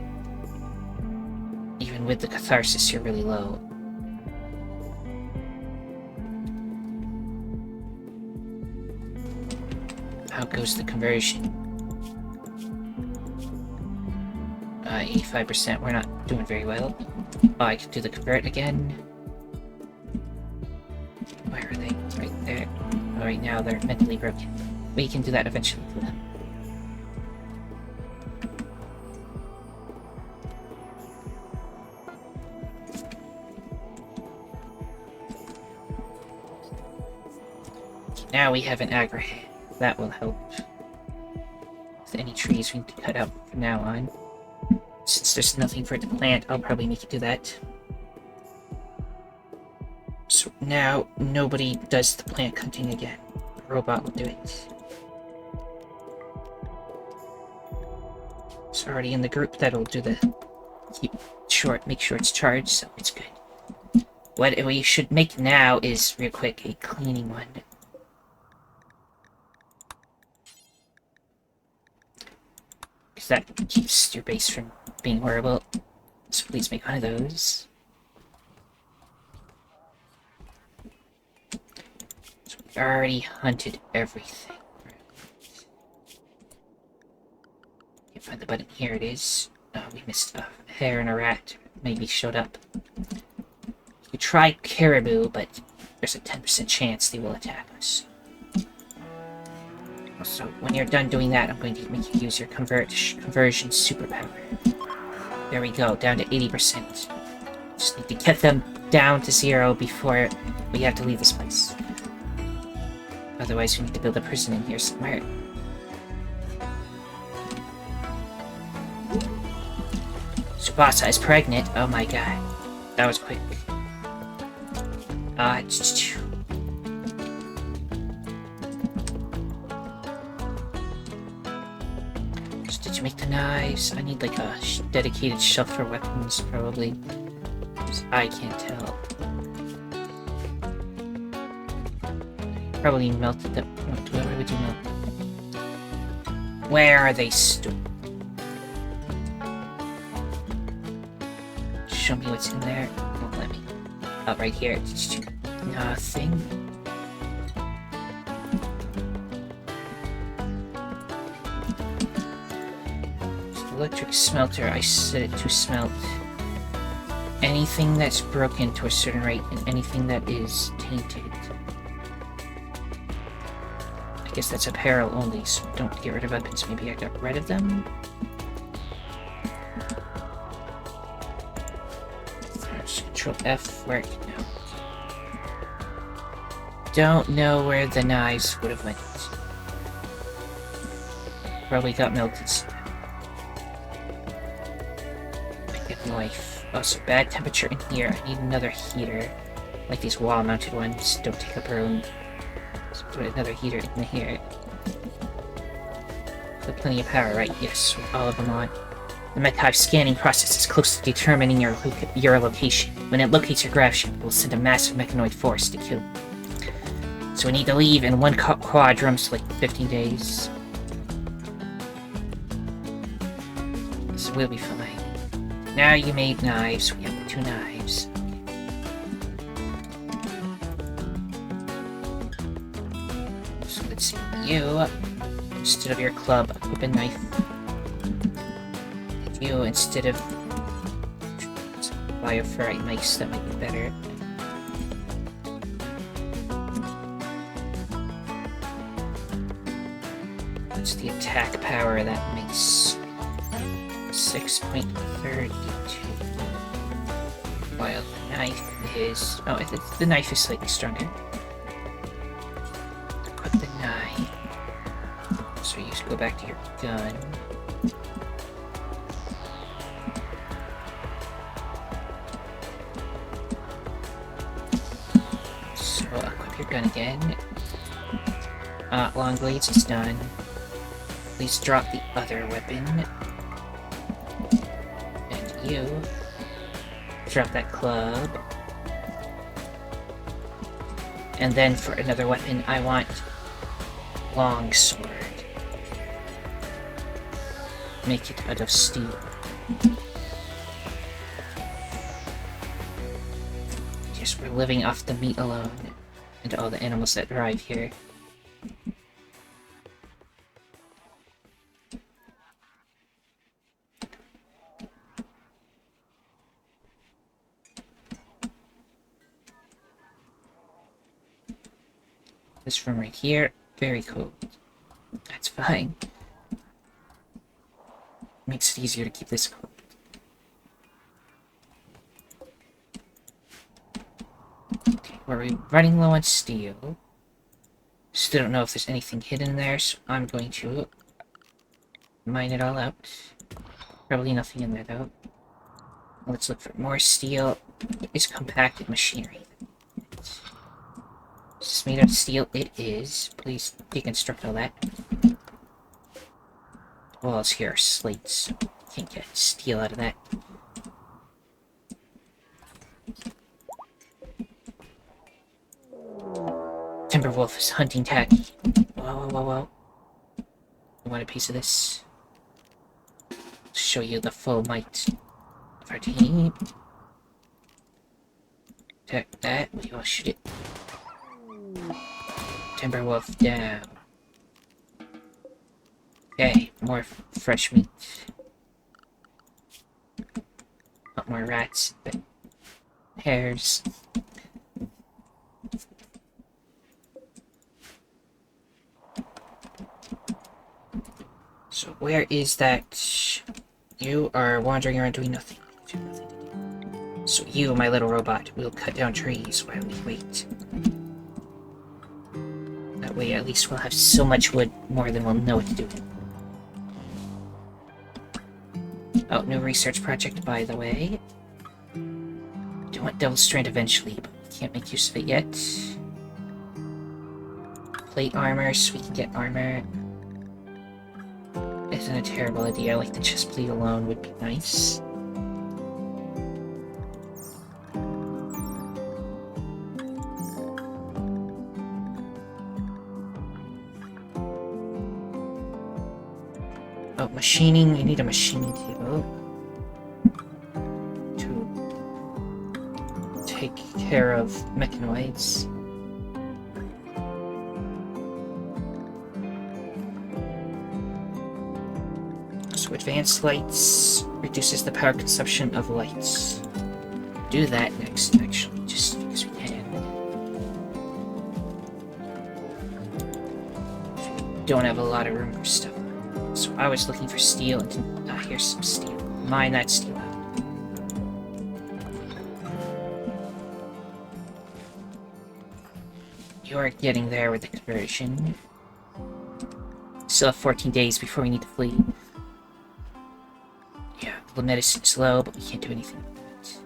Even with the catharsis, you're really low. How goes the conversion? 85%, we're not doing very well. Oh, I can do the convert again. Where are they? Right there. Oh, right now they're mentally broken. We can do that eventually to them. Now we have an aggregate. That will help. With any trees we need to cut out from now on. Since there's nothing for it to plant, I'll probably make it do that. So now, nobody does the plant hunting again. The robot will do it. It's already in the group, that'll do the... make sure it's charged, so it's good. What we should make now is, real quick, a cleaning one. Because that keeps your base from being horrible. So please make one of those. So we already hunted everything. Can't find the button. Here it is. Oh, we missed a hare and a rat. Maybe showed up. We tried caribou, but there's a 10% chance they will attack us. So when you're done doing that, I'm going to make you use your conversion superpower. There we go, down to 80%. Just need to get them down to 0 before we have to leave this place. Otherwise, we need to build a prison in here somewhere. Tsubasa is pregnant. Oh my god. That was quick. Did you make the knives? I need like a dedicated shelf for weapons, probably. I can't tell. Probably melted them. What would you melt? Where are they stored? Show me what's in there. Won't let me. Oh, right here. Nothing. Electric smelter, I set it to smelt anything that's broken to a certain rate and anything that is tainted. I guess that's apparel only, so don't get rid of weapons. Maybe I got rid of them? Just Control F, where no. Don't know where the knives would have went. Probably got melted. Knife. Also, bad temperature in here. I need another heater. Like these wall-mounted ones. Don't take up room. So put another heater in here. Put plenty of power, right? Yes, with all of them on. The mech-hive scanning process is close to determining your location. When it locates your graph ship, it will send a massive mechanoid force to kill you. So we need to leave in one quadrum, so like 15 days. So we'll be fine. Now you made knives. We have 2 knives. So let's see. You, instead of your club, equip a knife. You, instead of bioferrite knives, that might be better. What's the attack power that makes? 6.32. While the knife is... oh, the knife is slightly stronger. Equip the knife. So you just go back to your gun. So equip your gun again. Long blades is done. Please drop the other weapon. And you drop that club. And then for another weapon, I want long sword. Make it out of steel. Yes, we're living off the meat alone, and all the animals that arrive here. This room right here, very cold. That's fine. Makes it easier to keep this cold. Okay, we're running low on steel. Still don't know if there's anything hidden there, so I'm going to mine it all out. Probably nothing in there though. Let's look for more steel. It's compacted machinery. Is this made out of steel? It is. Please deconstruct all that. Walls here are slates. Can't get steel out of that. Timberwolf is hunting tacky. Whoa, whoa, whoa, whoa. You want a piece of this? Show you the full might of our team. Attack that. We all shoot it. Timberwolf down. Okay, more fresh meat. Not more rats, but hares. So where is that? You are wandering around doing nothing. So you, my little robot, will cut down trees while we wait. That way at least we'll have so much wood more than we'll know what to do with it. Oh, new research project, by the way. Do want Devil Strand eventually, but we can't make use of it yet. Plate armor, so we can get armor. Isn't a terrible idea, like the chest plate alone would be nice. Oh, machining, we need a machining table to take care of mechanoids. So advanced lights reduces the power consumption of lights. Do that next, actually, just because we can. Don't have a lot of room for stuff. So I was looking for steel and here's some steel. Mine that steel out. You are getting there with the conversion. Still have 14 days before we need to flee. Yeah, the medicine's low, but we can't do anything with that.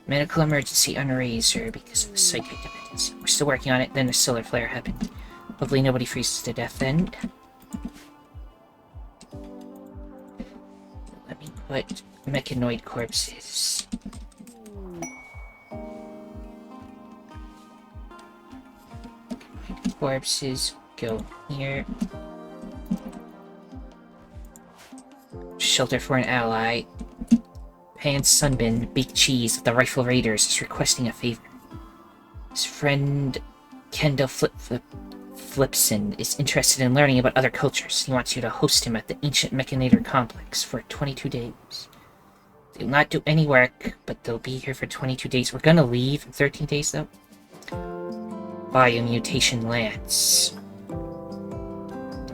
Medical emergency on Razor because of the psychic dependency. We're still working on it, then the solar flare happened. Hopefully nobody freezes to death then. Let me put mechanoid corpses. Corpses go here. Shelter for an ally. Pan Sunbin, Big Cheese of the Rifle Raiders is requesting a favor. His friend Kendall Flipson is interested in learning about other cultures. He wants you to host him at the ancient Mechanitor complex for 22 days. They will not do any work, but they'll be here for 22 days. We're gonna leave in 13 days, though. Biomutation Lance.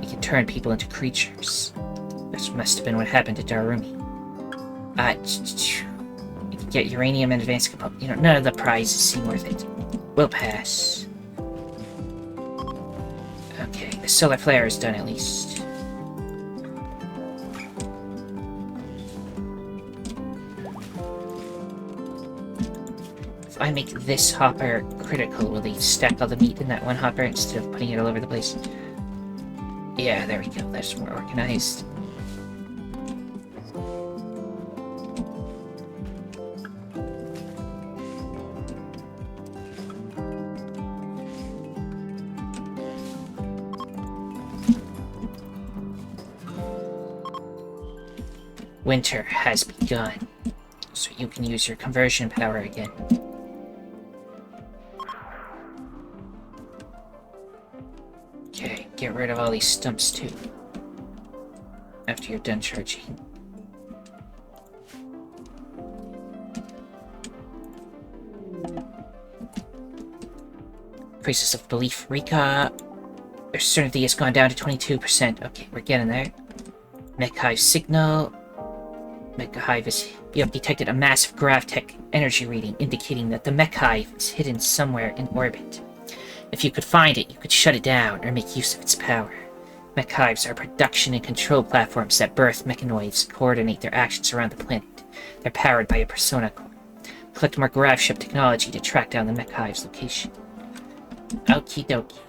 He can turn people into creatures. This must have been what happened to Darumi. You can get uranium and advanced component. You know, none of the prizes seem worth it. We'll pass. Okay, the solar flare is done at least. if I make this hopper critical, will they stack all the meat in that one hopper instead of putting it all over the place? Yeah, there we go. That's more organized. Winter has begun, so you can use your conversion power again. Okay, get rid of all these stumps too, after you're done charging. Crisis of belief, Rika. Their certainty has gone down to 22%. Okay, we're getting there. Mech Hive signal. Mech Hive is... You have detected a massive gravtech energy reading, indicating that the Mech Hive is hidden somewhere in orbit. If you could find it, you could shut it down or make use of its power. Mech Hives are production and control platforms that birth mechanoids and coordinate their actions around the planet. They're powered by a persona core. Collect more gravship technology to track down the Mech Hive's location. Okie dokie.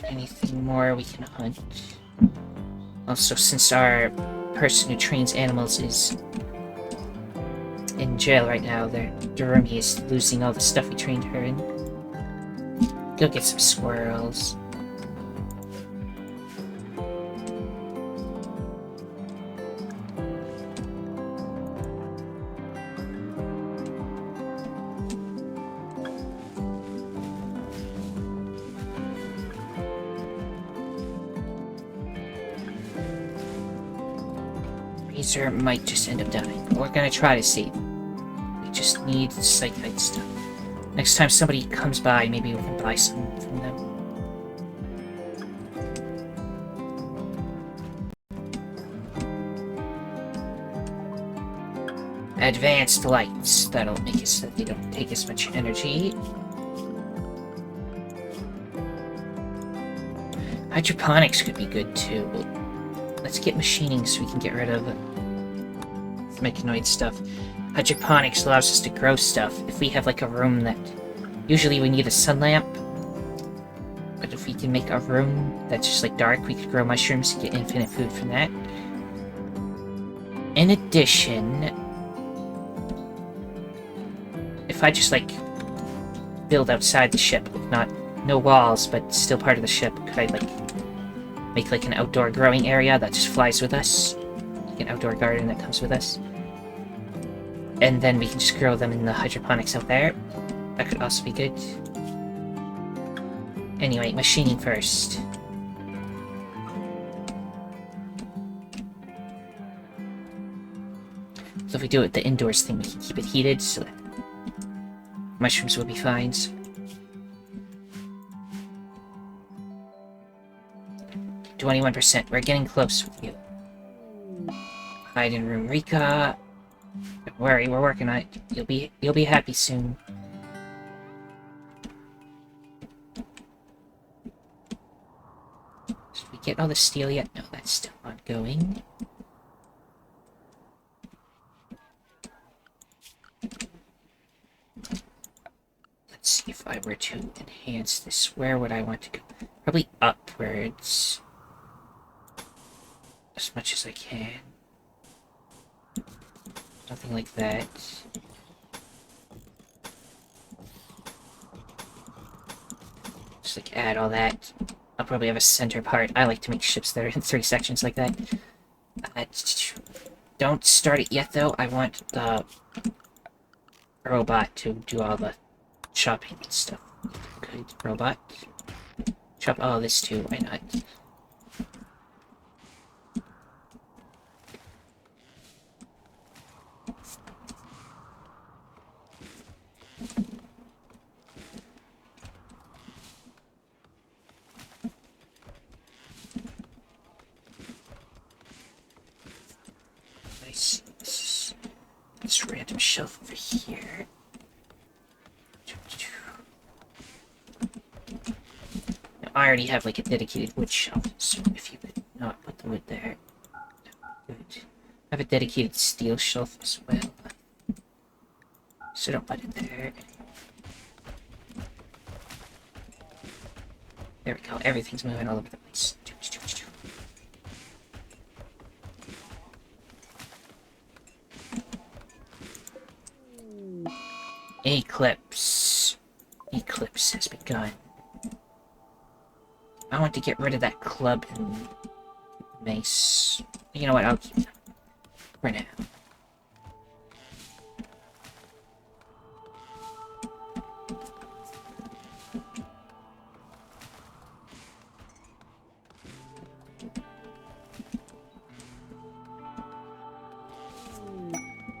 Anything more we can hunt? Also, since our person who trains animals is in jail right now, Durumi is losing all the stuff we trained her in. Go get some squirrels. Razor might just end up dying. We're gonna try to save him. We just need psychite stuff. Next time somebody comes by, maybe we can buy some from them. Advanced lights. That'll make it so that they don't take as much energy. Hydroponics could be good too, but let's get machining so we can get rid of mechanoid stuff. Hydroponics allows us to grow stuff. If we have like a room that... Usually we need a sun lamp. But if we can make a room that's just like dark, we could grow mushrooms and get infinite food from that. In addition... If I just like build outside the ship, like no walls, but still part of the ship, could I like make like an outdoor growing area that just flies with us? Like an outdoor garden that comes with us. And then we can just grow them in the hydroponics out there. That could also be good. Anyway, machining first. So if we do it the indoors thing, we can keep it heated so that mushrooms will be fine. 21%. We're getting close with you. Hide in room, Rika. Don't worry, we're working on it. You'll be happy soon. Did we get all the steel yet? No, that's still ongoing. Let's see if I were to enhance this. Where would I want to go? Probably upwards. As much as I can. Nothing like that. Just like add all that. I'll probably have a center part. I like to make ships that are in 3 sections like that. Don't start it yet though. I want the robot to do all the chopping and stuff. Good robot. Chop all this too, why not? This random shelf over here. Now, I already have like a dedicated wood shelf, so if you could not put the wood there, that Good. I have a dedicated steel shelf as well. So don't put it there. There we go. Everything's moving all over the place. Eclipse. Eclipse has begun. I want to get rid of that club and mace. You know what? I'll keep them for now.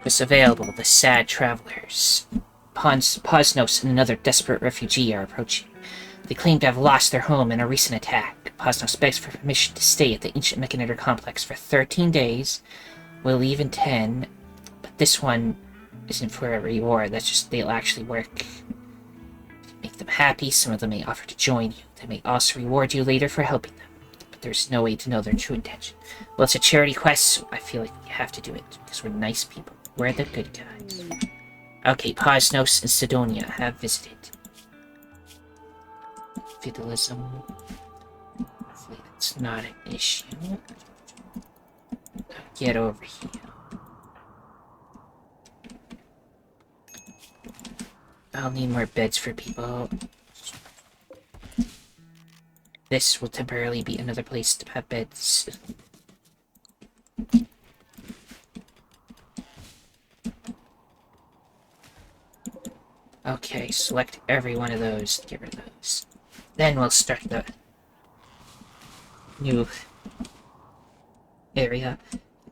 Was available, the sad travelers. Posnos and another desperate refugee are approaching. They claim to have lost their home in a recent attack. Posnos begs for permission to stay at the ancient Mechanitor complex for 13 days. We'll leave in 10, but this one isn't for a reward. That's just, they'll actually work. Make them happy. Some of them may offer to join you. They may also reward you later for helping them. But there's no way to know their true intention. Well, it's a charity quest, so I feel like we have to do it, because we're nice people. We're the good guys. Okay, Posnos and Sidonia have visited. Feudalism. Hopefully that's not an issue. Get over here. I'll need more beds for people. This will temporarily be another place to have beds. Okay, select every one of those to get rid of those. Then we'll start the new area.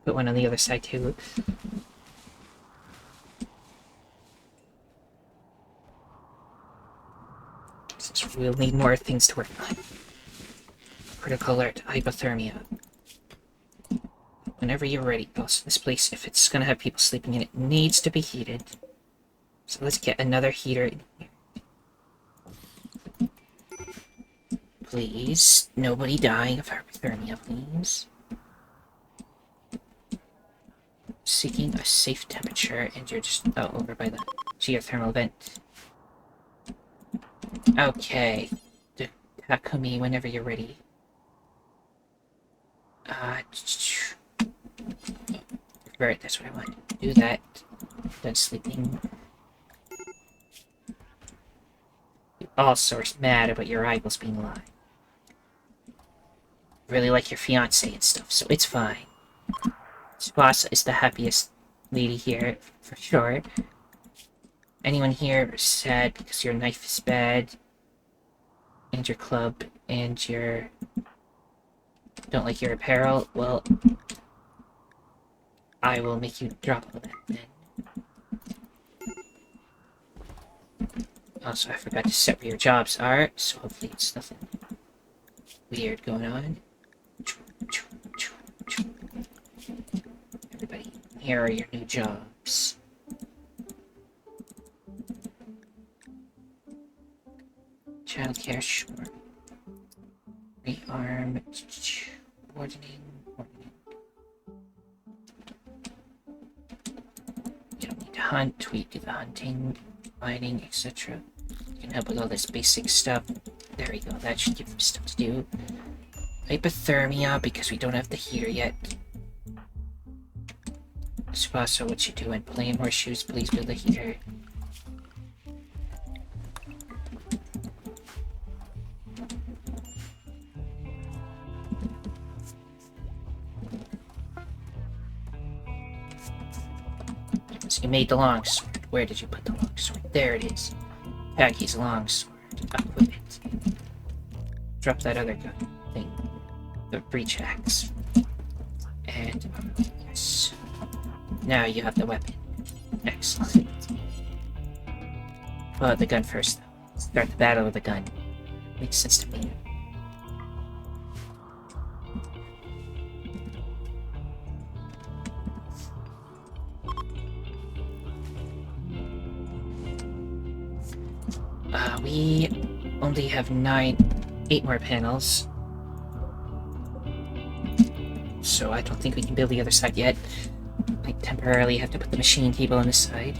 Put one on the other side too. Since we'll need more things to work on. Critical alert, hypothermia. Whenever you're ready. Also, this place, if it's gonna have people sleeping in it, needs to be heated. So let's get another heater in here. Please, nobody dying of hypothermia, please. Seeking a safe temperature, and you're just over by the geothermal vent. Okay, Takumi, whenever you're ready. Right, that's what I want. Do that. Done sleeping. You also are mad about your rivals being alive. Really like your fiance and stuff, so it's fine. Tsubasa is the happiest lady here, for sure. Anyone here is sad because your knife is bad, and your club, and your... don't like your apparel? Well, I will make you drop all that then. Also, I forgot to set where your jobs are, so hopefully it's nothing weird going on. Everybody, here are your new jobs. Childcare, sure. Rearm, wardening. You don't need to hunt, we do the hunting, mining, etc. You can help with all this basic stuff. There we go, that should give them stuff to do. Hypothermia, because we don't have the heater yet. Tsubasa, what you doing? Playing horseshoes, please build a heater. So you made the longsword. Where did you put the longsword? There it is. Packy's longsword. Equip it. Drop that other gun thing. The breach axe. And yes. Now you have the weapon. Excellent. Oh, the gun first though. Start the battle with the gun. Makes sense to me. We only have 8 more panels. So I don't think we can build the other side yet. Might temporarily have to put the machine table on this side.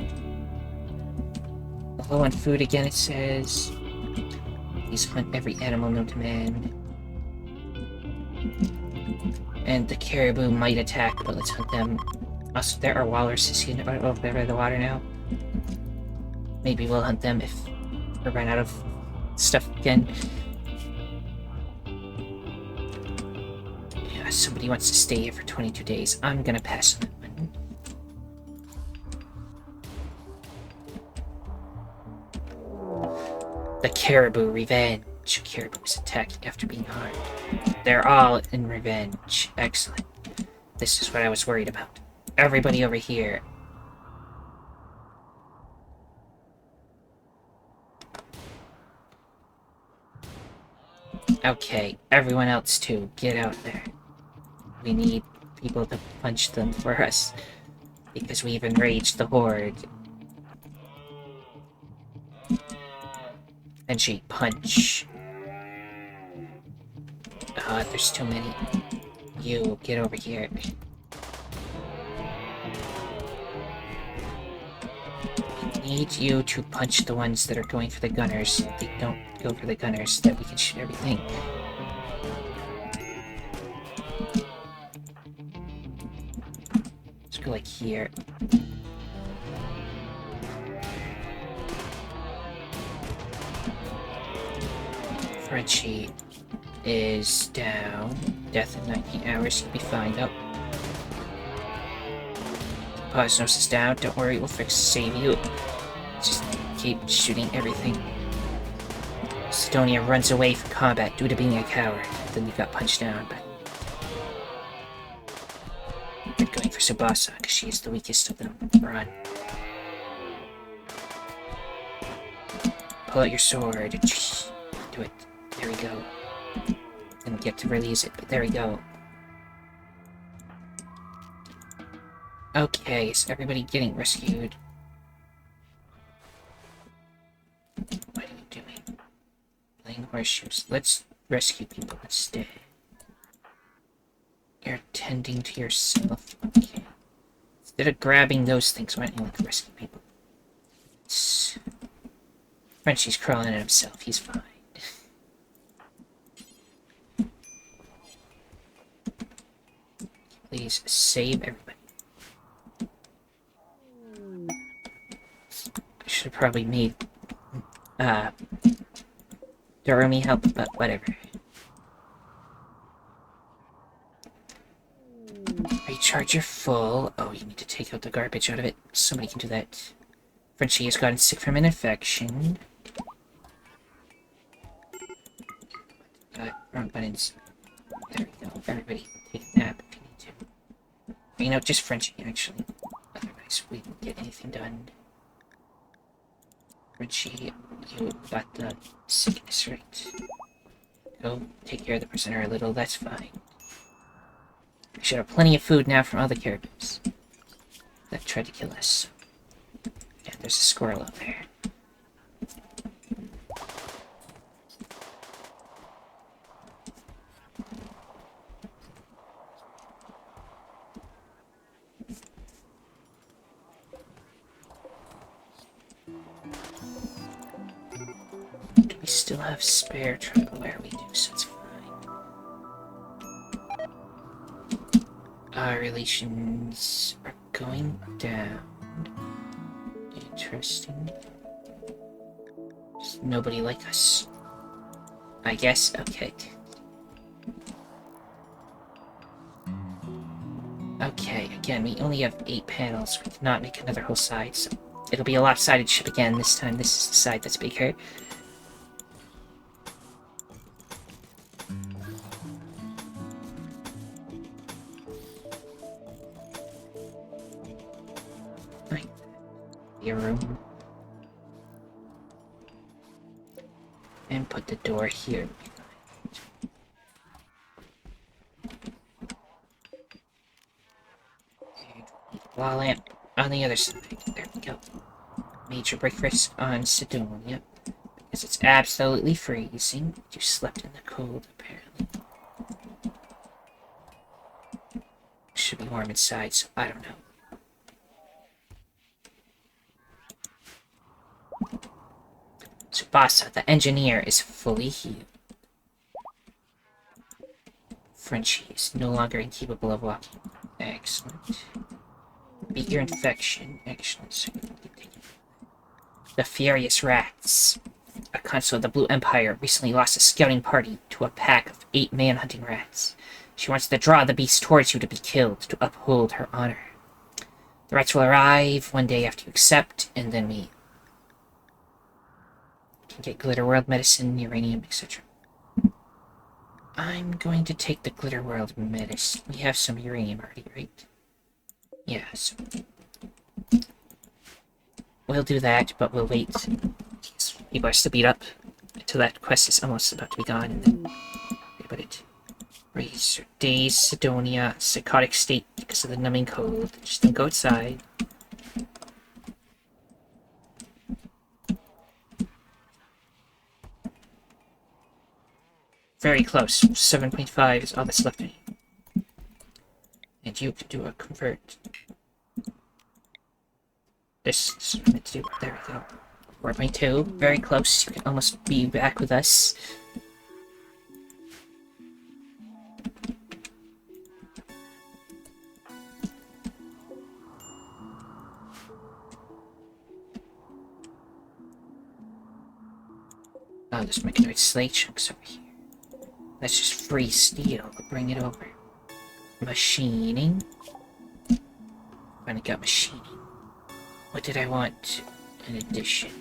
Low on food again, it says. Please hunt every animal known to man. And the caribou might attack, but let's hunt them. Also, there are walruses over the water now. Maybe we'll hunt them if we run out of stuff again. Yeah, somebody wants to stay here for 22 days. I'm gonna pass on that one. The caribou revenge. Caribou is attacking after being harmed. They're all in revenge. Excellent. This is what I was worried about. Everybody over here. Okay, everyone else too. Get out there. We need people to punch them for us. Because we've enraged the horde. And she punch. There's too many. You, get over here. We need you to punch the ones that are going for the gunners. If they don't go for the gunners, that we can shoot everything. Let's go like here. Frenchie is down. Death in 19 hours. You'll be fine. Oh. Posnos is down. Don't worry, we'll save you. Just keep shooting everything. Sidonia runs away from combat due to being a coward. Then you got punched down, but they're going for Tsubasa because she is the weakest of them. Run. Pull out your sword. Do it. There we go. Didn't get to release it, but there we go. Okay, is everybody getting rescued? What are you doing? Playing horseshoes. Let's rescue people instead. You're tending to yourself. Okay. Instead of grabbing those things, why don't you like rescue people? Frenchie's crawling in himself. He's fine. Please save everybody. I should have probably made Doremi help, but whatever. Recharge your full. Oh, you need to take out the garbage out of it. Somebody can do that. Frenchie has gotten sick from an infection. Wrong buttons. There we go. Everybody take a nap if you need to. You know, just Frenchie, actually. Otherwise, we won't get anything done. Frenchie, you got the sickness right. Go take care of the prisoner a little, that's fine. We should have plenty of food now from other characters that tried to kill us. Yeah, there's a squirrel out there. Do we still have spare tribal wire? We do, so it's fine. Our relations are going down. Interesting. Just nobody like us. I guess, okay. Okay, again, we only have 8 panels. We cannot make another whole side, so it'll be a lopsided ship again this time. This is the side that's bigger. Your room. And put the door here. Wall lamp on the other side. There we go. Major breakfast on Sidonia. Because it's absolutely freezing. You slept in the cold, apparently. warm inside, so I don't know. Tsubasa, the engineer, is fully healed. Frenchie is no longer incapable of walking. Excellent. Beat your infection. Excellent. The Furious Rats. A consul of the Blue Empire recently lost a scouting party to a pack of 8 man-hunting rats. She wants to draw the beast towards you to be killed, to uphold her honor. The rats will arrive one day after you accept, and then we can get Glitter World medicine, uranium, etc. I'm going to take the Glitter World medicine. We have some uranium already, right? Yeah, so we'll do that, but we'll wait. People are to beat up until that quest is almost about to be gone, and then put it. Razor Days, Sidonia, psychotic state because of the numbing cold. Just don't go outside. Very close. 7.5 is all that's left of you. And you can do a convert. This is what I meant to do. There we go. 4.2. Very close. You can almost be back with us. Oh, there's mechanoid slate chunks over here. That's just free steel. We'll bring it over. Machining. Finally got machining. What did I want in addition?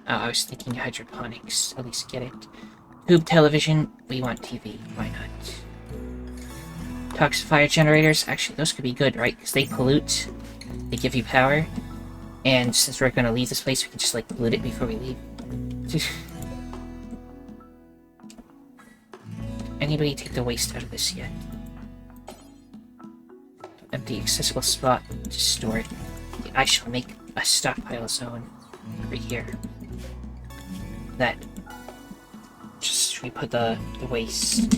Oh, I was thinking hydroponics. At least get it. Tube television. We want TV. Why not? Toxifier generators. Actually, those could be good, right? Because they pollute. They give you power. And since we're going to leave this place, we can just, like, pollute it before we leave. Anybody take the waste out of this yet? Empty accessible spot to store it. I shall make a stockpile zone over here. That. Just we put the waste.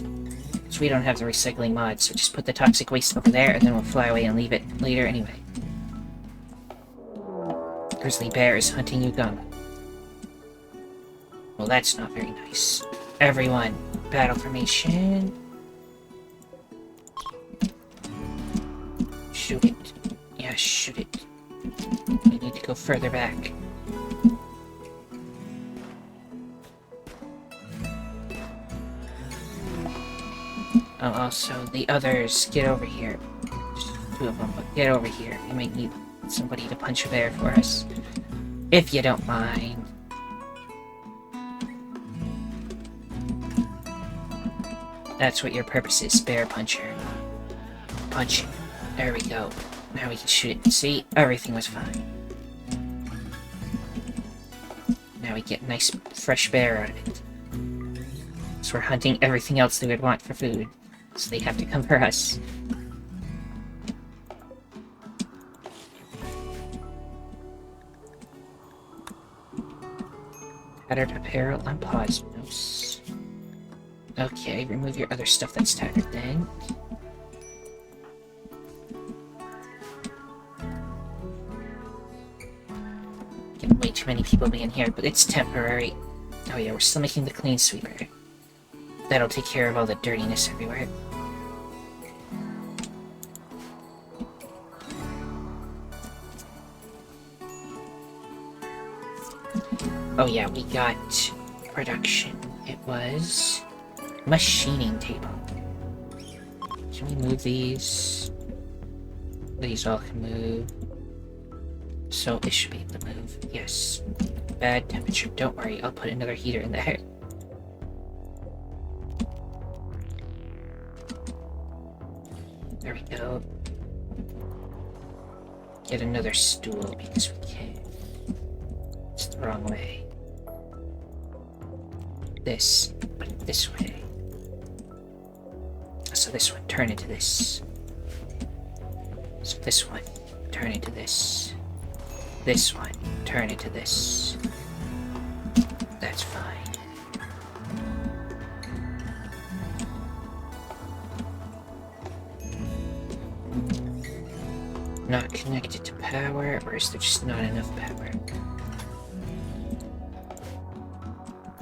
Because we don't have the recycling mod, so just put the toxic waste over there, and then we'll fly away and leave it later anyway. Grizzly bear is hunting Ugama. Well, that's not very nice. Everyone, battle formation. Shoot it. Yeah, shoot it. We need to go further back. Oh, also, the others, get over here. Just 2 of them, but get over here. We might need somebody to punch a bear for us. If you don't mind. That's what your purpose is, bear puncher. Punch it. There we go. Now we can shoot it. See? Everything was fine. Now we get nice, fresh bear out of it. So we're hunting everything else they would want for food. So they have to come for us. Tattered apparel on Plasmos. Okay, remove your other stuff that's tattered then. Getting way too many people being here, but it's temporary. Oh yeah, we're still making the clean sweeper. That'll take care of all the dirtiness everywhere. Oh yeah, we got production. It was machining table. Can we move these? These all can move. So it should be able to move. Yes. Bad temperature. Don't worry, I'll put another heater in there. There we go. Get another stool because we can. It's the wrong way. This, put it this way. So this one, turn into this. So this one, turn into this. This one, turn into this. That's fine. Not connected to power, or is there just not enough power?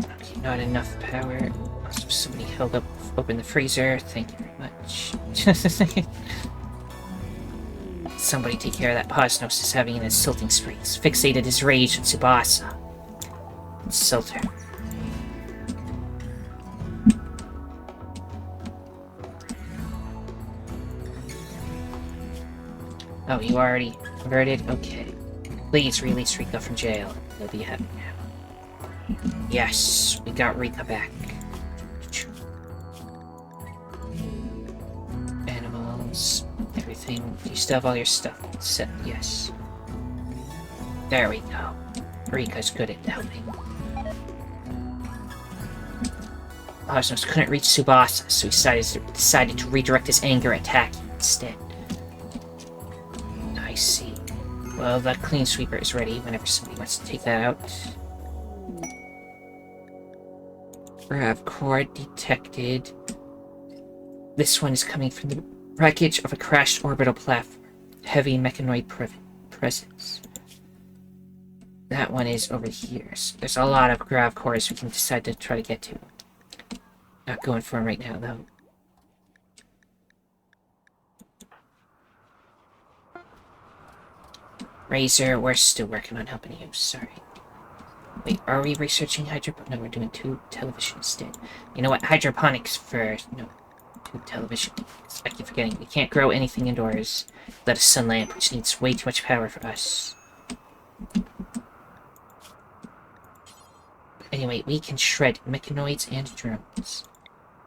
Okay, not enough power. Must have somebody held up, open the freezer. Thank you very much. Somebody take care of that Posnos is having an insulting spree. He's fixated his rage on Tsubasa. Insult her. Oh, you already converted? Okay. Please release Rika from jail. He'll be happy now. Yes, we got Rika back. Animals, everything. Do you still have all your stuff set? Yes. There we go. Rika's good at helping. Osmos couldn't reach Tsubasa, so he decided to redirect his anger at Taki instead. I see. Well, that clean sweeper is ready whenever somebody wants to take that out. Grav core detected. This one is coming from the wreckage of a crashed orbital platform. Heavy mechanoid presence. That one is over here. So there's a lot of grav cores we can decide to try to get to. Not going for them right now, though. Razor, we're still working on helping you. Sorry. Wait, are we researching hydroponics? No, we're doing tube television instead. You know what? Hydroponics first. No, tube television. I keep forgetting. We can't grow anything indoors without a sun lamp, which needs way too much power for us. Anyway, we can shred mechanoids and drones.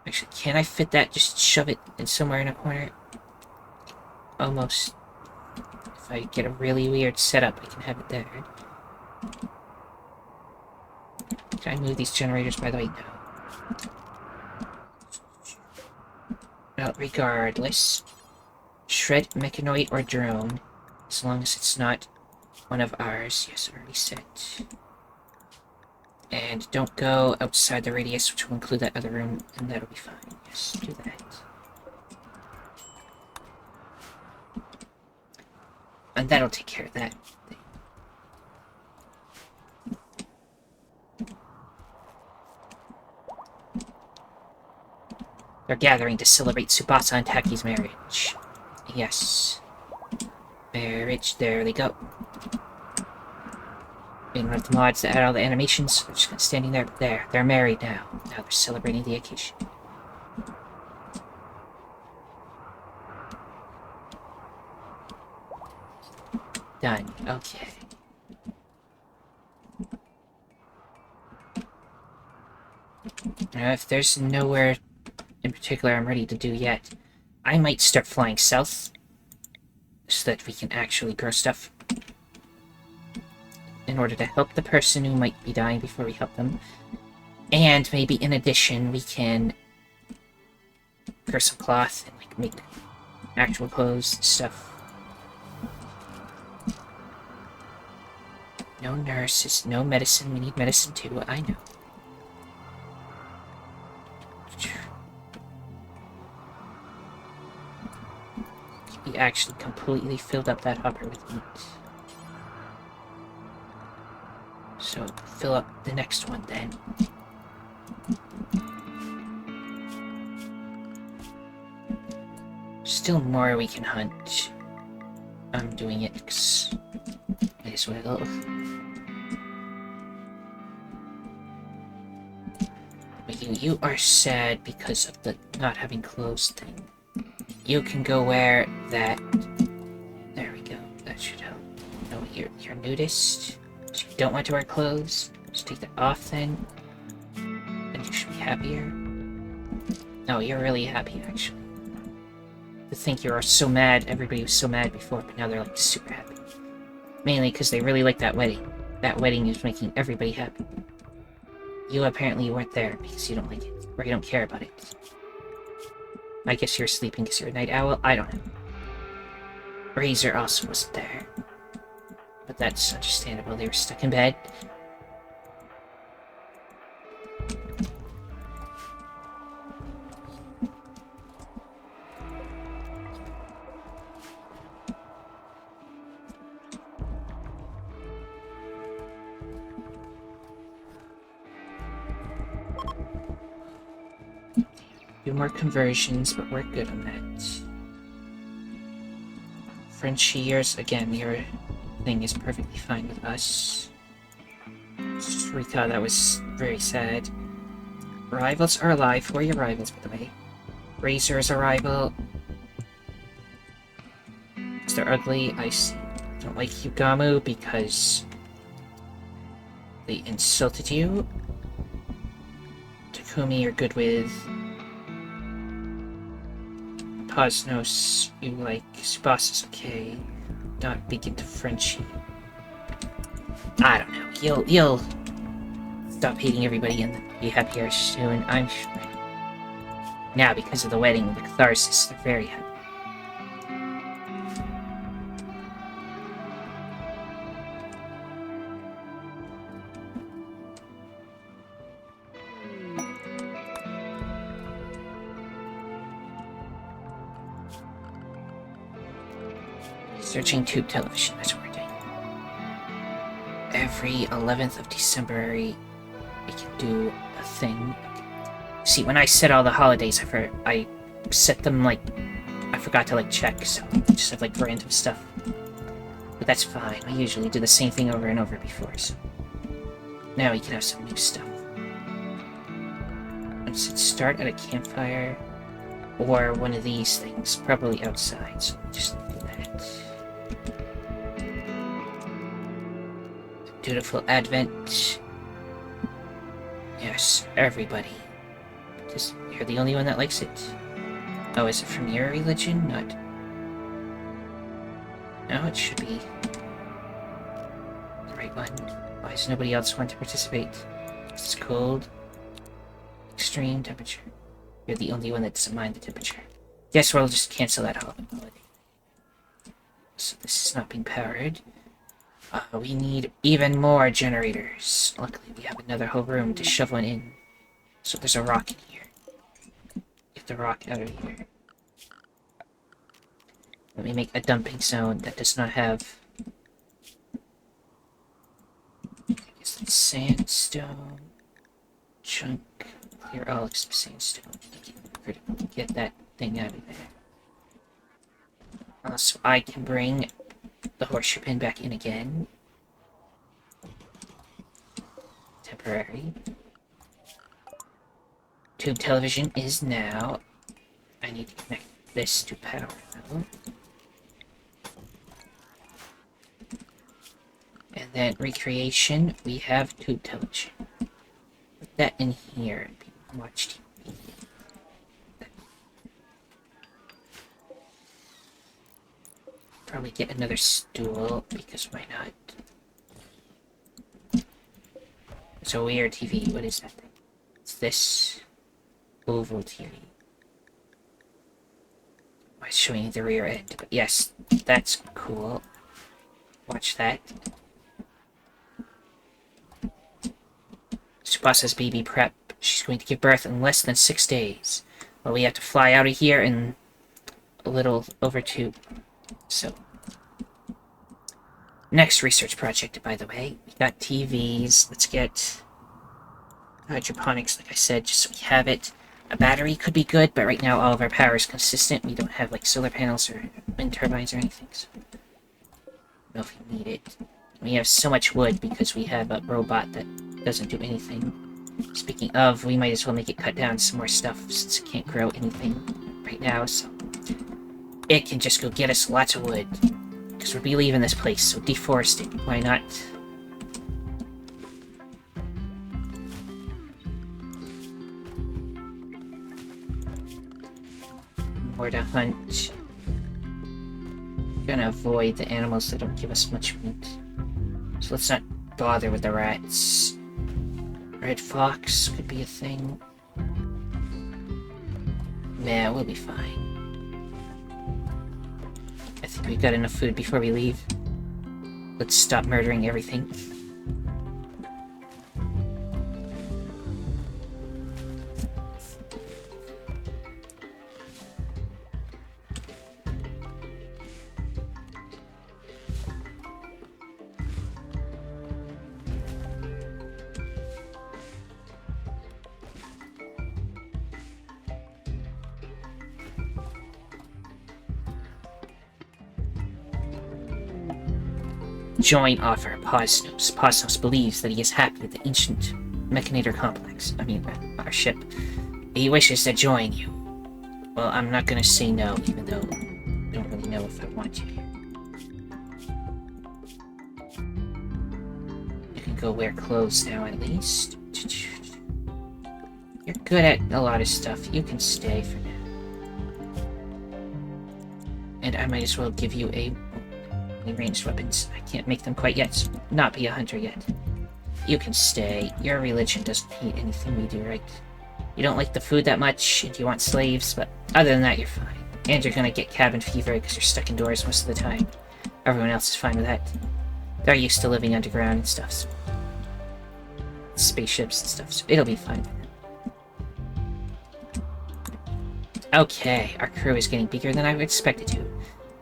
Actually, can I fit that? Just shove it in somewhere in a corner? Almost. If I get a really weird setup, I can have it there. Can I move these generators, by the way? No. Well, regardless. Shred mechanoid or drone. As long as it's not one of ours. Yes, already set. And don't go outside the radius, which will include that other room, and that'll be fine. Yes, do that. And that'll take care of that thing. They're gathering to celebrate Tsubasa and Taki's marriage. Yes. Marriage, there they go. We don't have the mods to add all the animations. They're just standing there. There, they're married now. Now they're celebrating the occasion. Done. Okay. Now, if there's nowhere in particular I'm ready to do yet, I might start flying south so that we can actually grow stuff in order to help the person who might be dying before we help them. And maybe in addition, we can grow some cloth and like make actual clothes and stuff. No nurses, no medicine. We need medicine too, I know. We actually completely filled up that hopper with meat. So, fill up the next one then. Still more we can hunt. I'm doing it because might as well. But you are sad because of the not having clothes thing. You can go wear that. There we go. That should help. No, you're nudist. So you don't want to wear clothes. Just take that off then. And you should be happier. No, you're really happy actually. To think you are so mad. Everybody was so mad before, but now they're like super happy. Mainly because they really like that wedding. That wedding is making everybody happy. You apparently weren't there because you don't like it, or you don't care about it. I guess you're sleeping because you're a night owl? I don't know. Razor also wasn't there. But that's understandable, they were stuck in bed. few more conversions, but we're good on that. Frontiers, again, your thing is perfectly fine with us. Just recall that was very sad. Rivals are alive. Who are your rivals, by the way? Razor's a rival. Because they're ugly. I don't like Hugamu because they insulted you. Takumi you're good with. Posnos you like. Subas is okay. Not big into Frenchie. I don't know. You'll stop hating everybody and be happier soon, I'm sure. Now, because of the wedding, the catharsis, they're very happy. Searching tube television, that's what we're doing. Every 11th of December, we can do a thing. See, when I set all the holidays, I set them, like, I forgot to, like, check, so I just have, like, random stuff. But that's fine, I usually do the same thing over and over before, so... Now we can have some new stuff. Let's start at a campfire, or one of these things, probably outside, so just do that. Dutiful Advent. Yes, everybody. Just, you're the only one that likes it. Oh, is it from your religion? Not. No, it should be the right one. Why does nobody else want to participate? It's cold. Extreme temperature. You're the only one that doesn't mind the temperature. Guess we'll just cancel that holiday. So this is not being powered. We need even more generators. Luckily, we have another whole room to shove one in. So there's a rock in here. Get the rock out of here. Let me make a dumping zone that does not have... I guess that's sandstone. Chunk. Clear all except sandstone. Get that thing out of there. So I can bring the horseshoe pin back in again. Temporary. Tube television is now. I need to connect this to power though. And then recreation, we have tube television. Put that in here and people can watch TV. Probably get another stool, because why not? It's a weird TV. What is that thing? It's this oval TV. Why it's showing the rear end? But yes, that's cool. Watch that. Tsubasa's baby prep. She's going to give birth in less than 6 days. Well, we have to fly out of here in a little over 2. So, next research project, by the way, we got TVs. Let's get hydroponics, like I said, just so we have it. A battery could be good, but right now all of our power is consistent. We don't have, like, solar panels or wind turbines or anything, so I don't know if we need it. We have so much wood because we have a robot that doesn't do anything. Speaking of, we might as well make it cut down some more stuff since it can't grow anything right now, so it can just go get us lots of wood. Because we'll be leaving this place, so deforest it. Why not? More to hunt. Gonna avoid the animals that don't give us much meat. So let's not bother with the rats. Red fox could be a thing. Nah, we'll be fine. I think we've got enough food before we leave. Let's stop murdering everything. Join offer. Posnos. Posnos believes that he is happy with the ancient Mechanitor complex. I mean, our ship. He wishes to join you. Well, I'm not gonna say no, even though I don't really know if I want to. You can go wear clothes now, at least. You're good at a lot of stuff. You can stay for now. And I might as well give you a ranged weapons. I can't make them quite yet, so not be a hunter yet. You can stay. Your religion doesn't hate anything we do, right? You don't like the food that much, and you want slaves, but other than that, you're fine. And you're gonna get cabin fever because you're stuck indoors most of the time. Everyone else is fine with that. They're used to living underground and stuff, so spaceships and stuff, so it'll be fine. Okay, our crew is getting bigger than I would expect it to.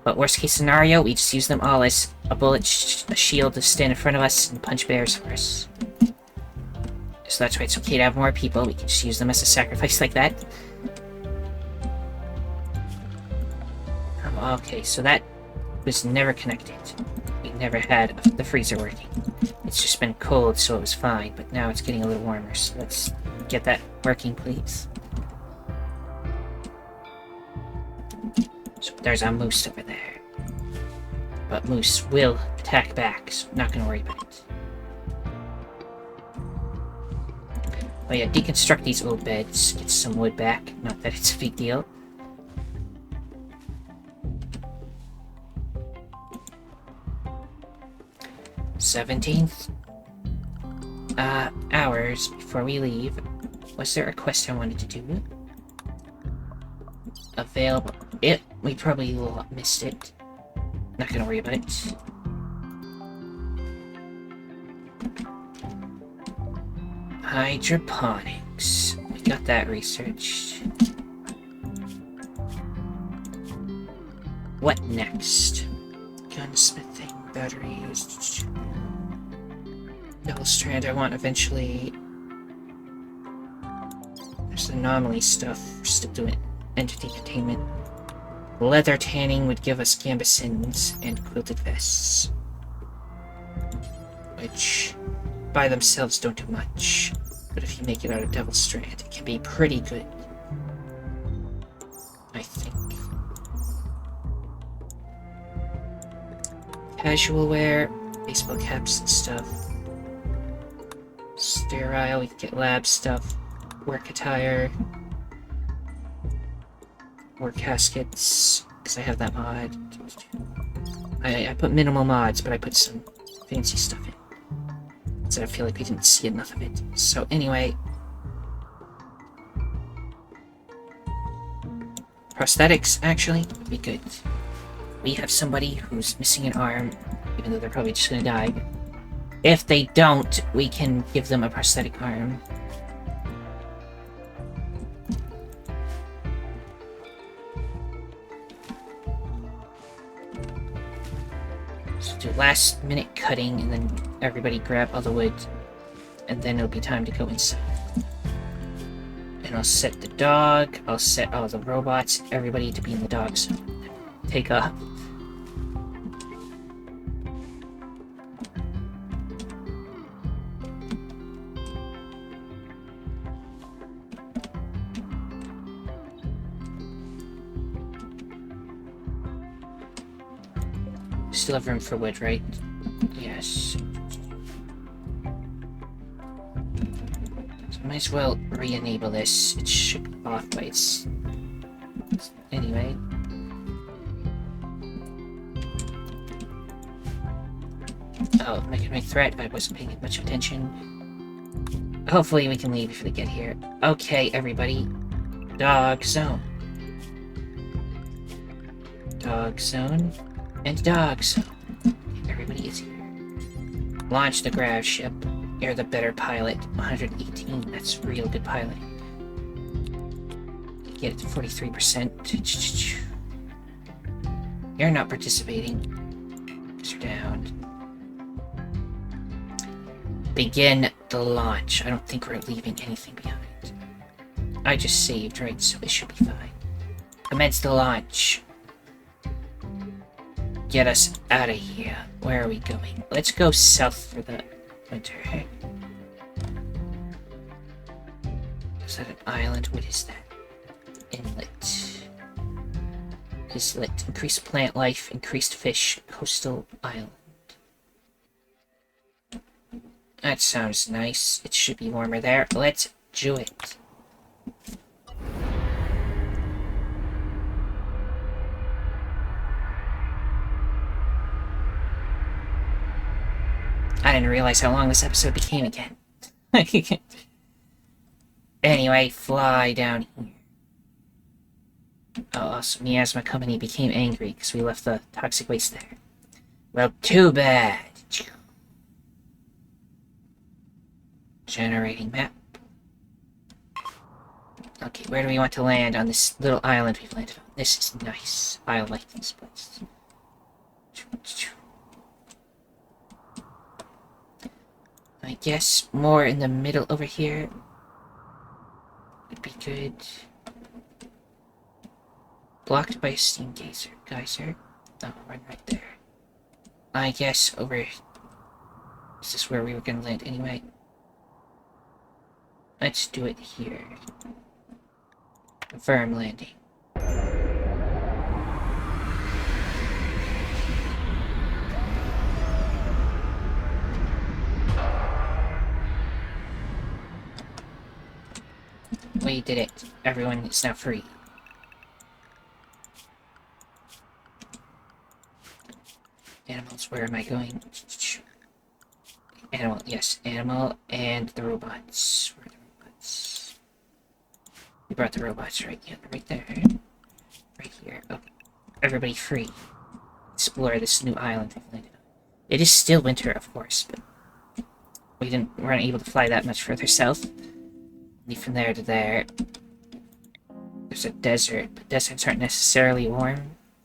But worst case scenario, we just use them all as a bullet, a shield to stand in front of us and punch bears for us. So that's why it's okay to have more people. We can just use them as a sacrifice like that. Okay, so that was never connected. We never had the freezer working. It's just been cold, so it was fine, but now it's getting a little warmer, so let's get that working, please. So there's a moose over there. But moose will attack back, so not gonna worry about it. Oh yeah, deconstruct these old beds, get some wood back. Not that it's a big deal. $17th hours before we leave. Was there a quest I wanted to do? Available. We probably missed it. Not gonna worry about it. Hydroponics. We got that researched. What next? Gunsmithing, batteries. Double strand I want eventually. There's anomaly stuff. We're still doing entity containment. Leather tanning would give us gambesons and quilted vests. Which, by themselves, don't do much. But if you make it out of Devil Strand, it can be pretty good. I think. Casual wear, baseball caps and stuff. Sterile, we can get lab stuff. Work attire. More caskets, because I have that mod. I put minimal mods, but I put some fancy stuff in. So I feel like we didn't see enough of it. So anyway. Prosthetics, actually, would be good. We have somebody who's missing an arm, even though they're probably just gonna die. If they don't, we can give them a prosthetic arm. Do last minute cutting and then everybody grab all the wood and then it'll be time to go inside. And I'll set the dog, I'll set all the robots, everybody to be in the dog zone. Take off. Still have room for wood, right? Yes. So I might as well re-enable this. It should go off by its... Anyway. Oh, mechanoid threat. I wasn't paying much attention. Hopefully we can leave before they get here. Okay, everybody. Dog zone. Dog zone. And dog zone. Everybody is here. Launch the grav ship. You're the better pilot. 118. That's real good piloting. Get it to 43%. You're not participating. Because you're down. Begin the launch. I don't think we're leaving anything behind. I just saved, right? So it should be fine. Commence the launch. get us out of here. Where are we going? Let's go south for the winter. Is that an island? What is that? Inlet. Islet. Increased plant life, increased fish, coastal island. That sounds nice. It should be warmer there. Let's do it. I didn't realize how long this episode became again. Anyway, fly down here. Oh, also, Miasma Company became angry because we left the toxic waste there. Well, too bad. Generating map. Okay, where do we want to land on this little island we've landed on? This is nice. I like this place. I guess more in the middle over here would be good. Blocked by a steam geyser. Oh, right there. I guess over... Is this where we were gonna land anyway? Let's do it here. Confirm landing. We did it. Everyone is now free. Animals, where am I going? Animal, yes, animal and the robots. Where are the robots? We brought the robots right there. Right here. Oh, everybody free. Explore this new island we've landed on. It is still winter, of course, but we weren't able to fly that much further south. Only from there to there. There's a desert, but deserts aren't necessarily warm.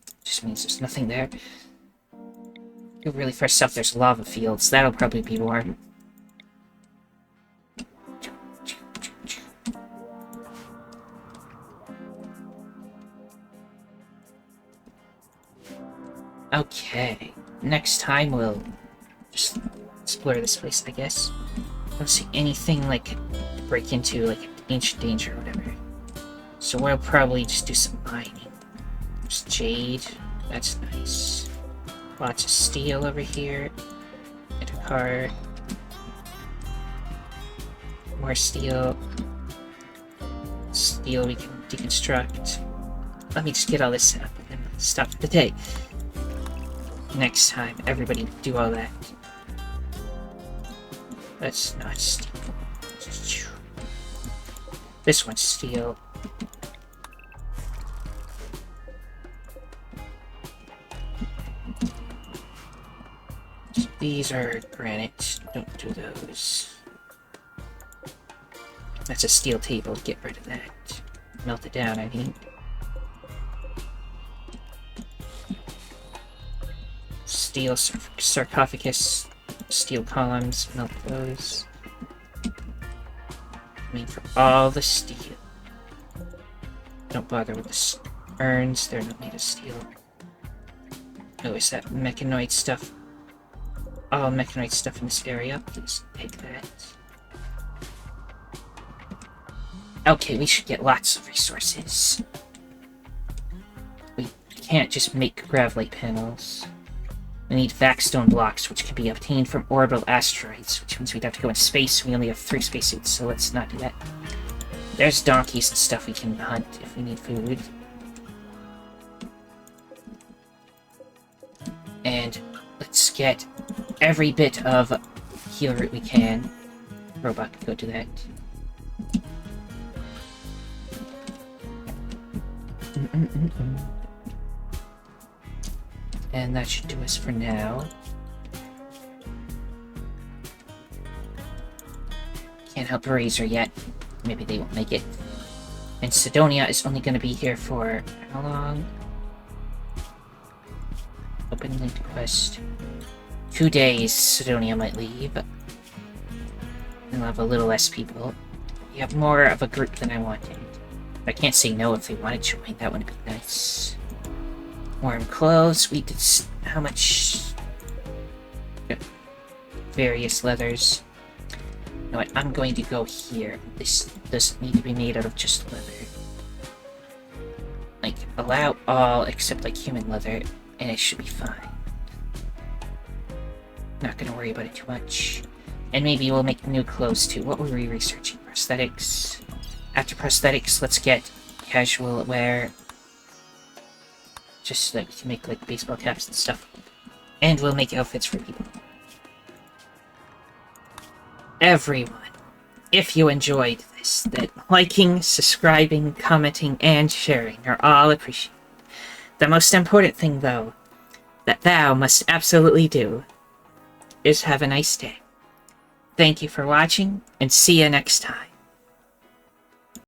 It just means there's nothing there. Go really far south, there's lava fields. That'll probably be warm. Okay. Next time we'll just explore this place, I guess. I don't see anything like break into, like ancient danger or whatever. So we'll probably just do some mining. Just jade. That's nice. Lots of steel over here. And a car. More steel. Steel we can deconstruct. Let me just get all this set up and then stop for the day. Next time, everybody do all that. That's not steel. This one's steel. These are granite. Don't do those. That's a steel table. Get rid of that. Melt it down, I mean. Steel sarcophagus. Steel columns. Melt those. I mean, for all the steel. Don't bother with the urns. They're not made of steel. Oh, is that mechanoid stuff? All mechanoid stuff in this area. Please take that. Okay, we should get lots of resources. We can't just make gravlite panels. We need vaxstone blocks, which can be obtained from orbital asteroids, which means we'd have to go in space. We only have 3 spacesuits, so let's not do that. There's donkeys and stuff we can hunt if we need food. And let's get every bit of heal root we can. Robot can go do that. And that should do us for now. Can't help Razor yet. Maybe they won't make it. And Sidonia is only going to be here for how long? Open linked quest. 2 days, Sidonia might leave. And we'll have a little less people. You have more of a group than I wanted. I can't say no if they want to join. That would be nice. Warm clothes. We did how much? Various leathers. You know what? I'm going to go here. This doesn't need to be made out of just leather. Like, allow all except like human leather, and it should be fine. Not gonna worry about it too much. And maybe we'll make new clothes too. What were we researching? Prosthetics. After prosthetics, let's get casual wear. Just so that we can make like baseball caps and stuff. And we'll make outfits for people. Everyone, if you enjoyed this, then liking, subscribing, commenting, and sharing are all appreciated. The most important thing, though, that thou must absolutely do is have a nice day. Thank you for watching, and see you next time.